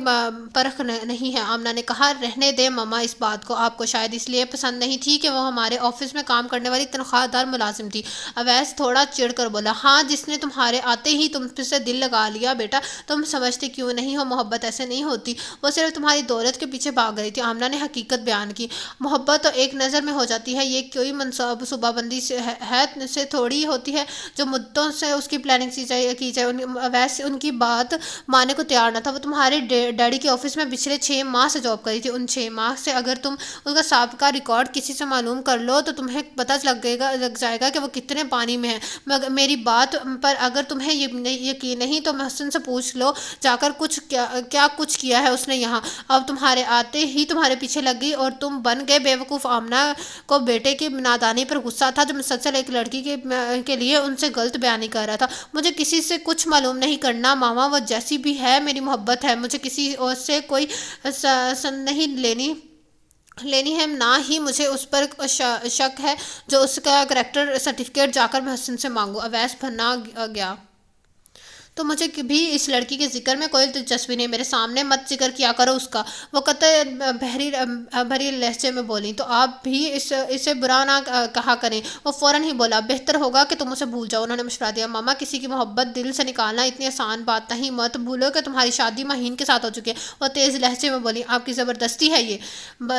پرکھ نہیں ہے۔ آمنہ نے کہا، رہنے دے ماما اس بات کو، آپ کو شاید اس لیے پسند نہیں تھی کہ وہ ہمارے آفس میں کام کرنے والی تنخواہ دار ملازم تھی۔ اویس تھوڑا چڑ کر بولا، ہاں، جس نے تمہارے آتے ہی تم سے دل لگا لیا بیٹا۔ تم سمجھتے کیوں نہیں ہو محبت ایسے نہیں ہوتی، وہ صرف تمہاری دولت کے پیچھے بھاگ رہی تھی۔ آمنہ نے حقیقت بیان کی۔ محبت تو ایک نظر میں ہو جاتی ہے، یہ کوئی منصوبہ بندی سے تھوڑی ہوتی ہے جو مدتوں سے اس کی پلاننگ کی جائے۔ ویسے ان کی بات ماننے کو تیار نہ تھا۔ وہ تمہارے ڈیڈی کے آفس میں پچھلے 6 ماہ سے جاب کری تھی۔ ان 6 ماہ سے اگر تم اس کا سابقہ ریکارڈ کسی سے معلوم کر لو تو تمہیں پتہ لگ جائے گا کہ وہ کتنے پانی میں ہے۔ مگر میری بات پر اگر تمہیں یقین نہیں تو محسن سے پوچھ لو جا کر کیا کچھ کیا ہے اس نے یہاں۔ اب تمہارے آتے ہی تمہارے پیچھے لگ گئی اور تم بن گئے بیوقوف۔ آمنہ کو بیٹے کی نادانی پر غصہ تھا جو مسلسل ایک لڑکی کے لیے ان سے غلط بیانی کر رہا تھا۔ مجھے کسی سے کچھ معلوم نہیں کرنا ماما، وہ جیسی بھی ہے میری محبت ہے، مجھے کسی اور سے کوئی سن نہیں لینی ہے، نہ ہی مجھے اس پر شک ہے جو اس کا کریکٹر سرٹیفکیٹ جا کر محسن سے مانگو۔ اویس بھنا گیا۔ تو مجھے بھی اس لڑکی کے ذکر میں کوئی دلچسپی نہیں، میرے سامنے مت ذکر کیا کرو اس کا، وہ قطع بھری لہجے میں بولی۔ تو آپ بھی اسے برا نہ کہا کریں۔ وہ فوراً ہی بولا، بہتر ہوگا کہ تم اسے بھول جاؤ۔ انہوں نے مشورہ دیا، ماما کسی کی محبت دل سے نکالنا اتنی آسان بات نہیں، مت بھولو کہ تمہاری شادی مہین کے ساتھ ہو چکی ہے۔ وہ تیز لہجے میں بولی، آپ کی زبردستی ہے یہ؟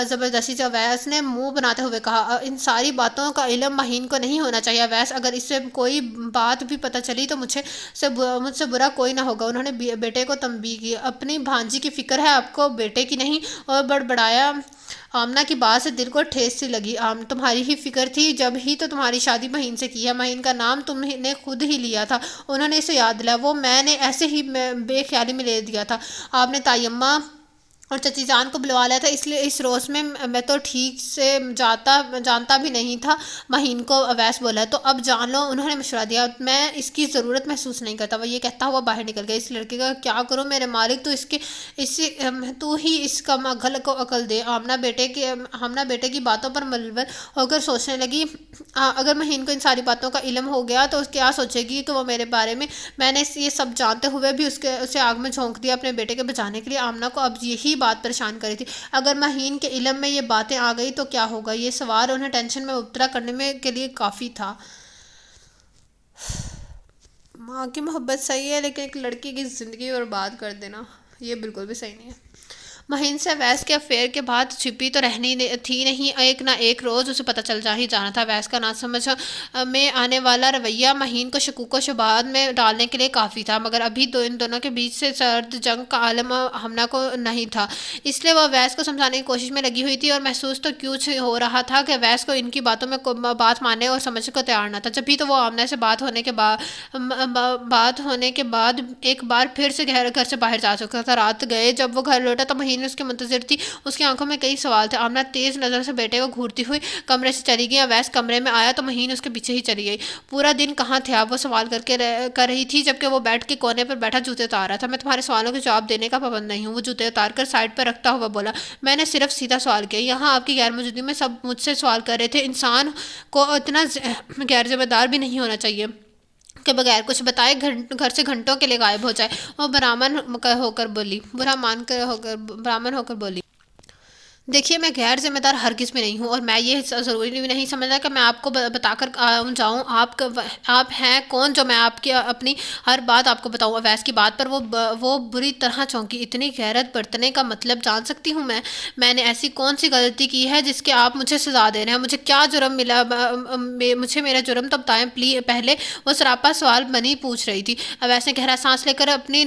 زبردستی سے اویس نے منہ بناتے ہوئے کہا، ان ساری باتوں کا علم مہین کو نہیں ہونا چاہیے اویس، اگر اس سے کوئی بات بھی پتہ چلی تو مجھ سے برا کوئی نہ ہوگا۔ انہوں نے بیٹے کو تنبیہ کی، اپنی بھانجی کی فکر ہے آپ کو، بیٹے کی نہیں، اور بڑبڑایا۔ آمنہ کی بات سے دل کو ٹھیس سی لگی۔ تمہاری ہی فکر تھی، جب ہی تو تمہاری شادی مہین سے کی ہے، مہین کا نام تم نے خود ہی لیا تھا۔ انہوں نے اسے یاد دلایا، وہ میں نے ایسے ہی بے خیالی میں لے دیا تھا۔ آپ نے تائی اماں اور چچی جان کو بلوا لیا تھا، اس لیے اس روز میں تو ٹھیک سے جانتا بھی نہیں تھا مہین کو، اویس بولا۔ تو اب جان لو، انہوں نے مشورہ دیا، میں اس کی ضرورت محسوس نہیں کرتا۔ وہ یہ کہتا ہوا باہر نکل گیا۔ اس لڑکے کا کیا کروں میرے مالک، تو ہی اس کا مغل کو عقل دے۔ آمنہ بیٹے کی باتوں پر ملول ہو کر سوچنے لگی، اگر مہین کو ان ساری باتوں کا علم ہو گیا تو کیا سوچے گی کہ وہ میرے بارے میں نے یہ سب جانتے ہوئے بھی اسے آگ میں جھونک دیا اپنے بیٹے کے بچانے کے لیے۔ آمنہ کو اب یہی بات پریشان کری تھی، اگر مہین کے علم میں یہ باتیں آ گئی تو کیا ہوگا؟ یہ سوال انہیں ٹینشن میں مبتلا کرنے کے لیے کافی تھا۔ ماں کی محبت صحیح ہے، لیکن ایک لڑکی کی زندگی برباد کر دینا یہ بالکل بھی صحیح نہیں ہے۔ مہین سے ویس کے افیئر کے بعد چھپی تو رہنی تھی نہیں، ایک نہ ایک روز اسے پتہ چل ہی جانا تھا۔ ویس کا ناسمجھ میں آنے والا رویہ مہین کو شکوک و شبہات میں ڈالنے کے لیے کافی تھا، مگر ابھی ان دونوں کے بیچ سے سرد جنگ کا عالم آمنہ کو نہیں تھا، اس لیے وہ ویس کو سمجھانے کی کوشش میں لگی ہوئی تھی، اور محسوس تو کیوں ہو رہا تھا کہ ویس کو ان کی باتوں میں بات ماننے اور سمجھنے کو تیار نہ تھا۔ جب بھی تو وہ آمنہ سے بات ہونے کے بعد ایک بار پھر سے گھر سے باہر جا چکا تھا۔ رات گئے جب وہ گھر لوٹا تو مہین اس کے منتظر تھی، اس کی آنکھوں میں کئی سوال تھے۔ آمنہ تیز نظر سے بیٹے کو گھورتی ہوئی کمرے سے چلی گئی۔ اویس کمرے میں آیا تو مہین اس کے پیچھے ہی چلی گئی۔ پورا دن کہاں تھے آپ؟ وہ سوال کر رہی تھی جبکہ وہ بیڈ کے کونے پر بیٹھا جوتے اتار رہا تھا۔ میں تمہارے سوالوں کے جواب دینے کا پابند نہیں ہوں، وہ جوتے اتار کر سائڈ پر رکھتا ہوا بولا۔ میں نے صرف سیدھا سوال کیا، یہاں آپ کی غیر موجودگی میں سب مجھ سے سوال کر رہے تھے، انسان کو اتنا غیر ذمہ دار بھی نہیں ہونا چاہیے کہ بغیر کچھ بتائے گھر سے گھنٹوں کے لیے غائب ہو جائے۔ وہ برہمن ہو کر بولی۔ دیکھیے میں غیر ذمہ دار ہرگز بھی نہیں ہوں، اور میں یہ ضروری بھی نہیں سمجھتا کہ میں آپ کو بتا کر جاؤں. آپ ہیں کون جو میں آپ کی اپنی ہر بات آپ کو بتاؤں؟ اویس کی بات پر وہ بری طرح چونکی. اتنی غیرت برتنے کا مطلب جان سکتی ہوں میں نے ایسی کون سی غلطی کی ہے جس کے آپ مجھے سزا دے رہے ہیں؟ مجھے کیا جرم ملا؟ مجھے میرا جرم تو بتائیں پلیز. پہلے وہ سراپا سوال بنی پوچھ رہی تھی. اویس نے گہرا سانس لے کر اپنی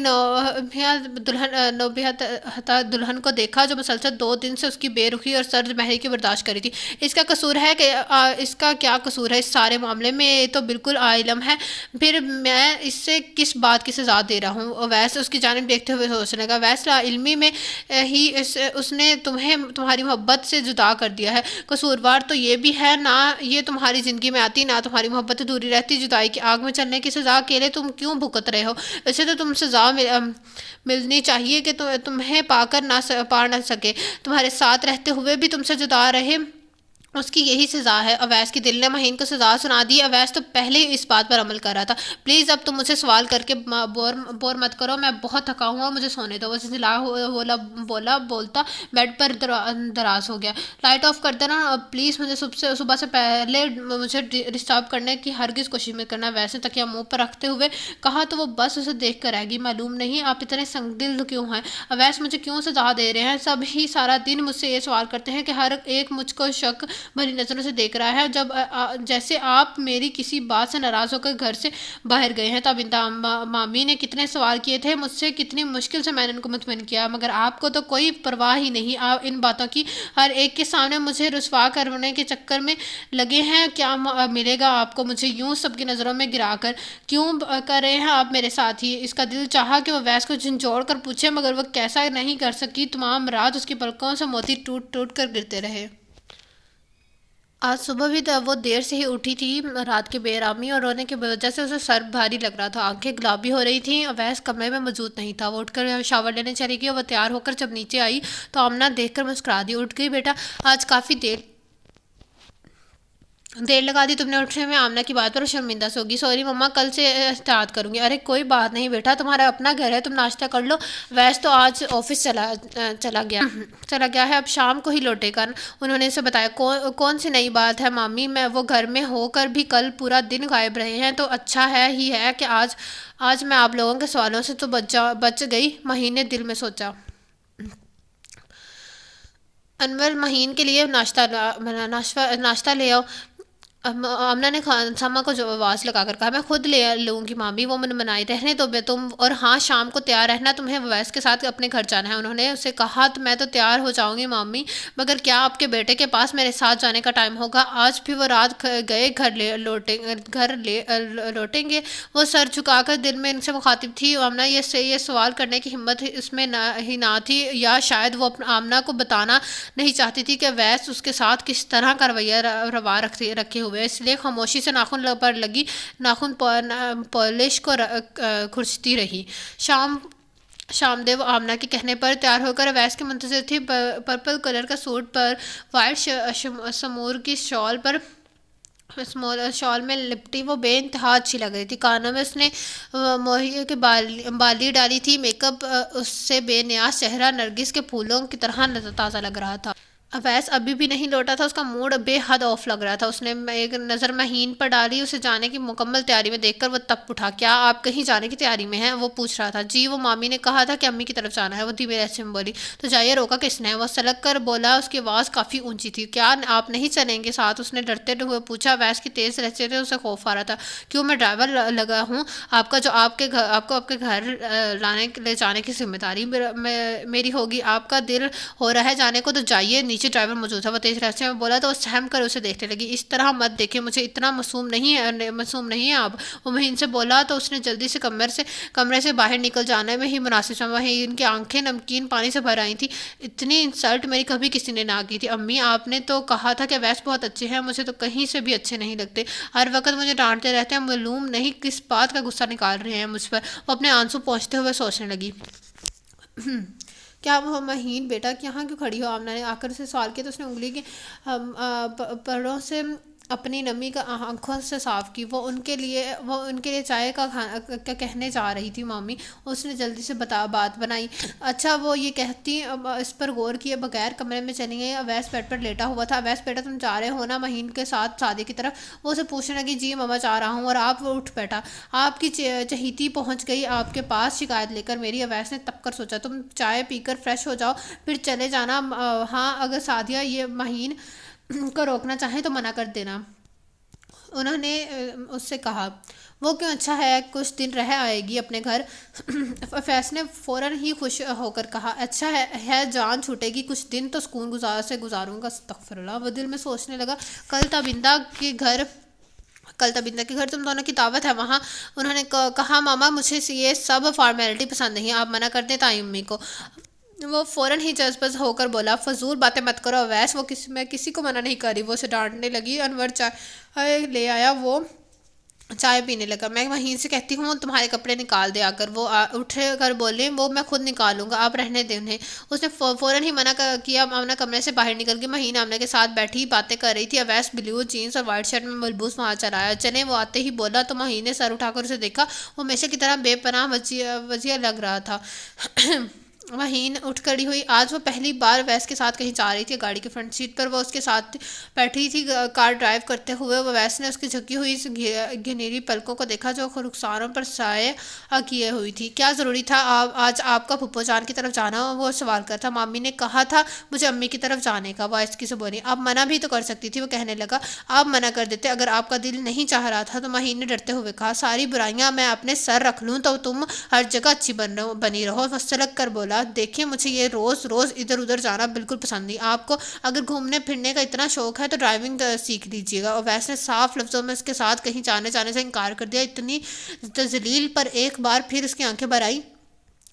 نوبہتا دلہن کو دیکھا جو مسلسل 2 دن سے اس کی بے رخی اور سرد مہری کی برداشت کری تھی. اس کا قصور ہے کہ اس کا کیا قصور ہے اس سارے معاملے میں؟ یہ تو بالکل عالم ہے. پھر میں اس سے کس بات کی سزا دے رہا ہوں؟ اویس اس کی جانب دیکھتے ہوئے سوچنے لگا. اویس لا علمی میں ہی اس نے تمہیں تمہاری محبت سے جدا کر دیا ہے. قصوروار تو یہ بھی ہے نہ یہ تمہاری زندگی میں آتی نہ تمہاری محبت دوری رہتی. جدائی کی آگ میں چلنے کی سزا اکیلے تم کیوں بھگت رہے ہو؟ اسے تو تم سزا ملنی چاہیے کہ تمہیں پا نہ سکے، تمہارے ساتھ رہتے ہوئے بھی تم سے جدا رہے. اس کی یہی سزا ہے. اویس کی دل نے مہین کو سزا سنا دی. اویس تو پہلے ہی اس بات پر عمل کر رہا تھا. پلیز اب تم مجھے سوال کر کے بور مت کرو. میں بہت تھکا ہوں اور مجھے سونے دو. وہ جھنجھلا بولتا بیڈ پر دراز ہو گیا. لائٹ آف کر دینا اب پلیز. مجھے صبح سے پہلے مجھے ڈسٹرب کرنے کی ہرگز کوشش مت کرنا. ویسے تکیہ منہ پر رکھتے ہوئے کہا تو وہ بس اسے دیکھ کر رہ گئی. معلوم نہیں آپ اتنے سنگ دل کیوں ہیں؟ اویس مجھے کیوں سزا دے رہے ہیں؟ سب ہی سارا دن مجھ سے یہ سوال کرتے ہیں کہ ہر ایک مجھ کو شک بھری نظروں سے دیکھ رہا ہے، جیسے آپ میری کسی بات سے ناراض ہو کر گھر سے باہر گئے ہیں. تب مامی نے کتنے سوال کیے تھے مجھ سے، کتنی مشکل سے میں نے ان کو مطمئن کیا، مگر آپ کو تو کوئی پرواہ ہی نہیں. آپ ان باتوں کی ہر ایک کے سامنے مجھے رسوا کرنے کے چکر میں لگے ہیں. کیا ملے گا آپ کو مجھے یوں سب کی نظروں میں گرا کر؟ کیوں کر رہے ہیں آپ میرے ساتھ ہی؟ اس کا دل چاہا کہ وہ اویس کو جھنجھوڑ کر پوچھے، مگر وہ کیسا نہیں کر سکی. تمام رات اس کی پلکوں سے موتی ٹوٹ ٹوٹ کر گرتے رہے. آج صبح بھی وہ دیر سے ہی اٹھی تھی. رات کی بے آرامی اور رونے کی وجہ سے اسے سر بھاری لگ رہا تھا، آنکھیں گلابی ہو رہی تھیں. اویس کمرے میں موجود نہیں تھا. وہ اٹھ کر شاور لینے چلی گئی. وہ تیار ہو کر جب نیچے آئی تو آمنہ دیکھ کر مسکرا دی. اٹھ گئی بیٹا؟ آج کافی دیر لگا دی تم نے اٹھنے میں. آمنہ کی بات پر شرمندہ سے ہوگی. سوری مما، کل سے احتیاط کروں گی. ارے کوئی بات نہیں بیٹا، تمہارا اپنا گھر ہے، تم ناشتہ کر لو. ویس تو آج آفس چلا گیا ہے، اب شام کو ہی لوٹے گا. انہوں نے اسے بتایا. کون سی نئی بات ہے مامی؟ وہ گھر میں ہو کر بھی کل پورا دن غائب رہے ہیں تو اچھا ہی ہے کہ آج میں آپ لوگوں کے سوالوں سے تو بچ گئی. مہین نے دل میں سوچا. انور مہین کے لیے ناشتہ لے آؤ. آمنہ نے خانسامہ کو آواز لگا کر کہا. میں خود لے لوں گی مامی، وہ منائی رہنے تو تم. اور ہاں شام کو تیار رہنا، تمہیں اویس کے ساتھ اپنے گھر جانا ہے. انہوں نے اسے کہا. میں تو تیار ہو جاؤں گی مامی، مگر کیا آپ کے بیٹے کے پاس میرے ساتھ جانے کا ٹائم ہوگا؟ آج بھی وہ رات گئے گھر لوٹیں گے؟ وہ سر جھکا کر دل میں ان سے مخاطب تھی. آمنہ یہ سوال کرنے کی ہمت اس میں ہی نہ تھی، یا شاید وہ آمنہ کو بتانا نہیں چاہتی تھی کہ اویس اس کے ساتھ کس طرح کا رویہ روا رکھے ہوئے. اس لیے خاموشی سے ناخن پر لگی ناخن پالش کو کھرچتی رہی. شام دیو آمنہ کے کہنے پر تیار ہو کر اویس کے منتظر تھی. پرپل کلر کا سوٹ پر وائٹ سمور کی شال میں لپٹی وہ بے انتہا اچھی لگ رہی تھی. کانوں میں اس نے موہی کی بالی ڈالی تھی. میک اپ اس سے بے نیاز چہرہ نرگس کے پھولوں کی طرح تازہ لگ رہا تھا. اویس ابھی بھی نہیں لوٹا تھا. اس کا موڈ بے حد آف لگ رہا تھا. اس نے ایک نظر مہین پر ڈالی. اسے جانے کی مکمل تیاری میں دیکھ کر وہ تپ اٹھا. کیا آپ کہیں جانے کی تیاری میں ہیں؟ وہ پوچھ رہا تھا. جی، وہ مامی نے کہا تھا کہ امی کی طرف جانا ہے. وہ دھیمے لہجے میں بولی. تو جائیے، روکا کس نے؟ وہ سلک کر بولا. اس کی آواز کافی اونچی تھی. کیا آپ نہیں چلیں گے ساتھ؟ اس نے ڈرتے ہوئے پوچھا. اویس کی تیز لہجے سے اسے خوف آ رہا تھا. کیوں؟ میں ڈرائیور لگا ہوں آپ کا، جو آپ کو آپ کے گھر لے جانے کی ذمہ داری میری ہوگی. آپ کا دل ہو رہا ہے جانے کو تو جائیے، نیچے ڈرائیور موجود ہے. تیز راستے میں بولا تو وہ سہم کر اسے دیکھنے لگی. اس طرح مت دیکھیں مجھے، اتنا معصوم نہیں ہے آپ. وہ مہین سے بولا تو اس نے جلدی سے کمرے سے باہر نکل جانے میں ہی مناسب سمجھا. مہین کی آنکھیں نمکین پانی سے بھر آئی تھیں. اتنی انسلٹ میری کبھی کسی نے نہ کی تھی. امی، آپ نے تو کہا تھا کہ اویس بہت اچھے ہیں. مجھے تو کہیں سے بھی اچھے نہیں لگتے. ہر وقت مجھے ڈانٹتے رہتے ہیں. معلوم نہیں کس بات کا غصہ نکال رہے ہیں مجھ پر. وہ اپنے آنسو پہنچتے ہوئے سوچنے لگی. کیا وہ مہین بیٹا یہاں کیوں کھڑی ہو؟ آمنہ نے آ کر اسے سوال کیا تو اس نے انگلی کے پروں سے اپنی نمی کا آنکھوں سے صاف کی۔ وہ ان کے لیے چائے کا کہنے جا رہی تھی مامی، اس نے جلدی سے بات بنائی۔ اچھا وہ یہ کہتی اس پر غور کیے بغیر کمرے میں چلی گئی۔ اویس بیڈ پر لیٹا ہوا تھا۔ اویس بیٹا تم جا رہے ہو نا مہین کے ساتھ شادی کی طرف؟ وہ اسے پوچھنے لگی۔ جی ماما جا رہا ہوں۔ اور آپ؟ وہ اٹھ بیٹھا۔ آپ کی چہیتی پہنچ گئی آپ کے پاس شکایت لے کر میری۔ اویس نے تپ کر سوچا تم چائے پی کر فریش ہو جاؤ پھر چلے جانا۔ ہاں اگر سعدیہ یہ مہین کو روکنا چاہیں تو منع کر دینا، انہوں نے اس سے کہا۔ وہ کیوں؟ اچھا ہے کچھ دن رہ آئے گی اپنے گھر۔ فیض نے فوراً ہی خوش ہو کر کہا۔ اچھا ہے جان چھوٹے گی، کچھ دن تو سکون سے گزاروں گا۔ استغفر اللہ۔ وہ دل میں سوچنے لگا کل تابندہ کے گھر تم دونوں کی دعوت ہے وہاں۔ انہوں نے کہا ماما مجھے یہ سب فارمیلٹی پسند نہیں، آپ منع کر دیں تائی امی کو۔ وہ فوراً ہی جذبز ہو کر بولا فضول باتیں مت کرو اویس، میں کسی کو منع نہیں کر رہی۔ وہ اسے ڈانٹنے لگی۔ انور چائے لے آیا، وہ چائے پینے لگا۔ میں وہیں سے کہتی ہوں تمہارے کپڑے نکال دے آ کر۔ وہ اٹھ کر بولے وہ میں خود نکالوں گا، آپ رہنے دیں انہیں۔ اس نے فوراً ہی منع کیا۔ آمنہ کمرے سے باہر نکل گئی۔ مہین آمنہ کے ساتھ بیٹھی باتیں کر رہی تھی۔ اویس بلیو جینس اور وائٹ شرٹ میں ملبوس وہاں چلا چلے۔ وہ آتے ہی بولا تو مہین نے سر اٹھا کر اسے دیکھا۔ وہ ہمیشہ کی طرح بے پناہ وجیہ لگ رہا تھا۔ مہین اٹھ کھڑی ہوئی۔ آج وہ پہلی بار اویس کے ساتھ کہیں جا رہی تھی۔ گاڑی کی فرنٹ سیٹ پر وہ اس کے ساتھ بیٹھی تھی۔ کار ڈرائیو کرتے ہوئے اویس نے اس کی جھکی ہوئی گھنیری پلکوں کو دیکھا جو رخساروں پر سایہ کیے ہوئی تھی۔ کیا ضروری تھا آج آپ کا پھپھو جان کی طرف جانا؟ وہ سوال کرتا۔ مامی نے کہا تھا مجھے امی کی طرف جانے کا، وہ آہستگی سے بولی۔ آپ منع بھی تو کر سکتی تھی، وہ کہنے لگا۔ آپ منع کر دیتے اگر آپ کا دل نہیں چاہ رہا تھا تو۔ مہین نے ڈرتے ہوئے کہا۔ ساری برائیاں میں اپنے سر رکھ لوں تو تم ہر جگہ اچھی بنی رہو۔ وہ سلک کر بولا دیکھیں مجھے یہ روز ادھر ادھر جانا بالکل پسند نہیں۔ آپ کو اگر گھومنے پھرنے کا اتنا شوق ہے تو ڈرائیونگ سیکھ لیجیے گا۔ اویس نے صاف لفظوں میں اس کے ساتھ کہیں جانے سے انکار کر دیا۔ اتنی تذلیل پر ایک بار پھر اس کی آنکھیں بھر آئی۔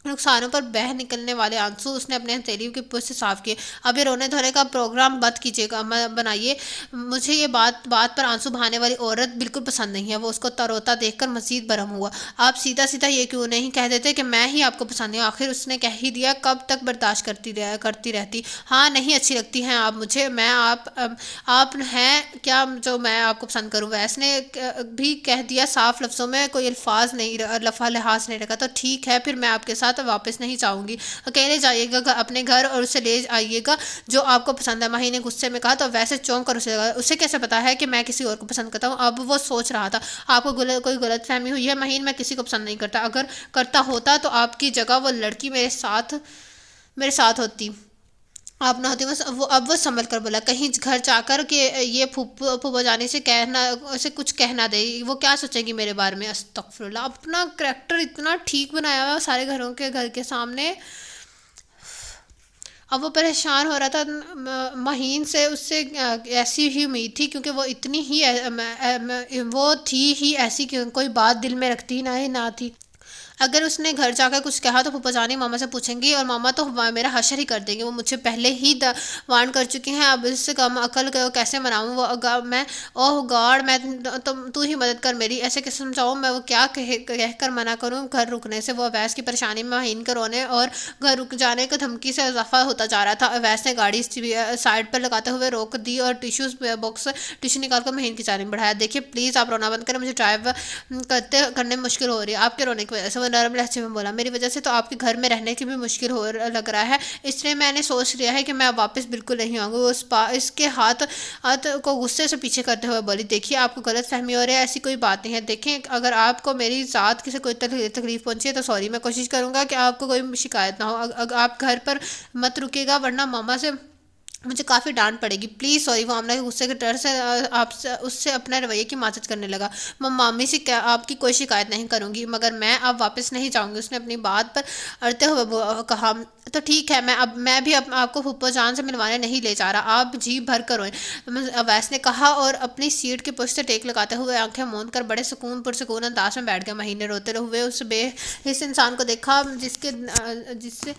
رخساروں پر بہہ نکلنے والے آنسو اس نے اپنے ہتھیلی کی پشت سے صاف کیے۔ اب یہ رونے دھونے کا پروگرام بند کیجیے گا، بنائیے۔ مجھے یہ بات پر آنسو بہانے والی عورت بالکل پسند نہیں ہے۔ وہ اس کو روتا دیکھ کر مزید برہم ہوا۔ آپ سیدھا یہ کیوں نہیں کہہ دیتے کہ میں ہی آپ کو پسند نہیں ہوں؟ آخر اس نے کہہ ہی دیا، کب تک برداشت کرتی رہتی؟ ہاں نہیں اچھی لگتی ہیں آپ مجھے، میں آپ ہیں کیا جو میں آپ کو پسند کروں؟ ویس نے بھی کہہ دیا صاف لفظوں میں، کوئی لحاظ نہیں رکھا۔ تو ٹھیک ہے پھر میں آپ کے ساتھ واپس نہیں جاؤں گی، اکیلے جائیے گا اپنے گھر اور اسے لے آئیے گا جو آپ کو پسند ہے۔ مہین نے غصے میں کہا۔ تو ویسے چونک کر اسے لگا اسے کیسے پتا ہے کہ میں کسی اور کو پسند کرتا ہوں؟ اب وہ سوچ رہا تھا آپ کو کوئی غلط فہمی ہوئی ہے مہین، میں کسی کو پسند نہیں کرتا، اگر کرتا ہوتا تو آپ کی جگہ وہ لڑکی میرے ساتھ ہوتی، آپ نہ ہوتی۔ اب وہ سنبھل کر بولا کہیں گھر جا کر کہ یہ پھوپھو جانے سے کچھ کہنا دے، وہ کیا سوچے گی میرے بارے میں؟ استغفر اللہ۔ اپنا کریکٹر اتنا ٹھیک بنایا ہوا سارے گھر کے سامنے۔ اب وہ پریشان ہو رہا تھا۔ مہین سے اس سے ایسی ہی امید تھی کیونکہ وہ تھی ہی ایسی کہ کوئی بات دل میں رکھتی نہ تھی۔ اگر اس نے گھر جا کر کچھ کہا تو پھپھو جانی ماما سے پوچھیں گی اور ماما تو میرا حشر ہی کر دیں گے۔ وہ مجھے پہلے ہی وارن کر چکی ہیں، اب اس سے کم عقل کیسے مناؤں میں؟ اوہ گاڈ، میں تو ہی مدد کر میری، ایسے کیسے سمجھاؤں میں؟ وہ کیا کہہ کر منع کروں گھر رکنے سے؟ وہ اویس کی پریشانی میں مہین کے رونے اور گھر رک جانے کا دھمکی سے اضافہ ہوتا جا رہا تھا۔ اویس نے گاڑی سائڈ پر لگاتے ہوئے روک دی اور ٹیشو نکال کر مہین کی جانب بڑھایا۔ دیکھیے پلیز آپ رونا بند کریں، مجھے ڈرائیو کرنے میں مشکل ہو رہی ہے آپ کے رونے کی وجہ سے۔ وہ نرم لہجے میں بولا میری وجہ سے تو آپ کے گھر میں رہنے کی بھی مشکل لگ رہا ہے، اس لیے میں نے سوچ لیا ہے کہ میں واپس بالکل نہیں آؤں گی۔ وہ اس کے ہاتھ کو غصے سے پیچھے کرتے ہوئے بولی دیکھیے آپ کو غلط فہمی ہو رہی ہے، ایسی کوئی بات نہیں ہے۔ دیکھیں اگر آپ کو میری ذات سے کوئی تکلیف پہنچی ہے تو سوری، میں کوشش کروں گا کہ آپ کو کوئی شکایت نہ ہو۔ آپ گھر پر مت رکے گا ورنہ ماما سے مجھے کافی ڈانٹ پڑے گی، پلیز سوری۔ وہ آمنہ کے غصے کے ڈر سے اس سے اپنے رویے کی معذرت کرنے لگا۔ میں مامی سے آپ کی کوئی شکایت نہیں کروں گی مگر میں اب واپس نہیں جاؤں گی۔ اس نے اپنی بات پر اڑتے ہوئے کہا تو ٹھیک ہے، میں بھی آپ کو پھپھو جان سے ملوانے نہیں لے جا رہا، آپ جی بھر کر روئیں، اویس نے کہا اور اپنی سیٹ کے پشت سے ٹیک لگاتے ہوئے آنکھیں موند کر بڑے پرسکون انداز میں بیٹھ گیا۔ مہین نے روتے ہوئے اس بے حس انسان کو دیکھا جس سے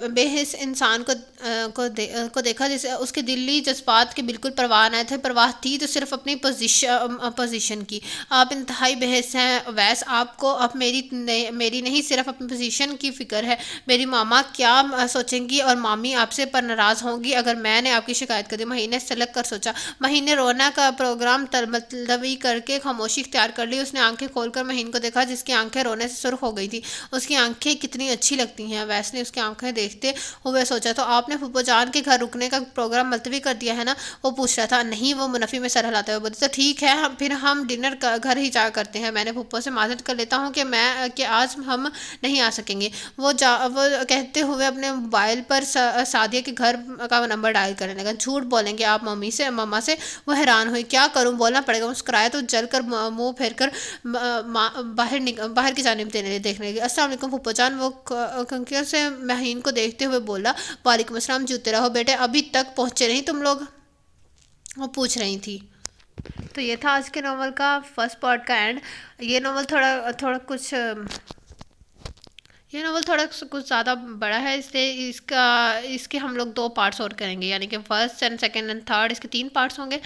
بے حس انسان کو دیکھا جسے اس کے دلی جذبات کے بالکل پرواہ نہ تھے، پرواہ تھی تو صرف اپنی پوزیشن کی۔ آپ انتہائی بے حس ہیں اویس، آپ کو اب میری نہیں صرف اپنی پوزیشن کی فکر ہے۔ میری ماما کیا سوچیں گی اور مامی آپ سے پر ناراض ہوں گی اگر میں نے آپ کی شکایت کر دی۔ مہین نے سلک کر سوچا۔ مہین نے رونا کا پروگرام ملتوی کر کے خاموشی اختیار کر لی۔ اس نے آنکھیں کھول کر مہین کو دیکھا جس کی آنکھیں رونے سے سرخ ہو گئی تھی۔ اس کی آنکھیں کتنی اچھی لگتی ہیں۔ اویس نے اس کی آنکھیں دیکھتے ہوئے سوچا، تو آپ نے پھپھو جان کے گھر رکنے کا پروگرام ملتوی کر دیا ہے نا؟ وہ پوچھ رہا تھا۔ نہیں، وہ منفی میں سر ہلاتے ہوئے بولی، تو ٹھیک ہے پھر ہم ڈنر گھر ہی جا کرتے ہیں۔ میں نے پھپھو سے معذرت کر لیتا ہوں کہ آج ہم نہیں آ سکیں گے۔ وہ کہتے ہوئے اپنے موبائل پر سعدیہ کے گھر کا نمبر ڈائل کرنے لگا۔ جھوٹ بولیں گے آپ مما سے؟ وہ حیران ہوئی۔ کیا کروں، بولنا پڑے گا۔ مسکرایا تو جل کر منہ پھیر کر باہر کی جانب دیکھنے لگی۔ السلام علیکم پھپھو جان، وہ کنکیوں سے مہین کو دیکھتے ہوئے بولا۔ وعلیکم السلام، جوتے رہو بیٹے، ابھی تک پہنچے نہیں تم لوگ؟ وہ پوچھ رہی تھی۔ تو یہ تھا آج کے ناول کا فرسٹ پارٹ کا اینڈ۔ یہ ناول تھوڑا کچھ زیادہ بڑا ہے، اس لیے اس کے ہم لوگ 2 پارٹس اور کریں گے، یعنی کہ first and second and third, اس کے 3 پارٹس ہوں گے۔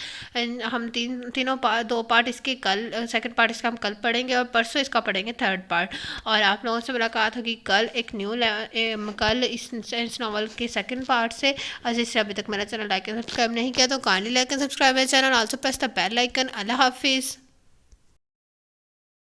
ہم تینوں 2 پارٹ اس کے سیکنڈ پارٹ اس کا ہم کل پڑھیں گے اور پرسوں اس کا پڑھیں گے 3rd پارٹ۔ اور آپ لوگوں سے ملاقات ہوگی کل ایک کل اس ناول کے 2nd پارٹ سے۔ اور جس سے ابھی تک میرا چینل لائک اینڈ سبسکرائب نہیں کیا تو کائنڈلی لائک اینڈ سبسکرائب میرا چینل، آلسو پریس دی بیل آئیکن۔ اللہ حافظ۔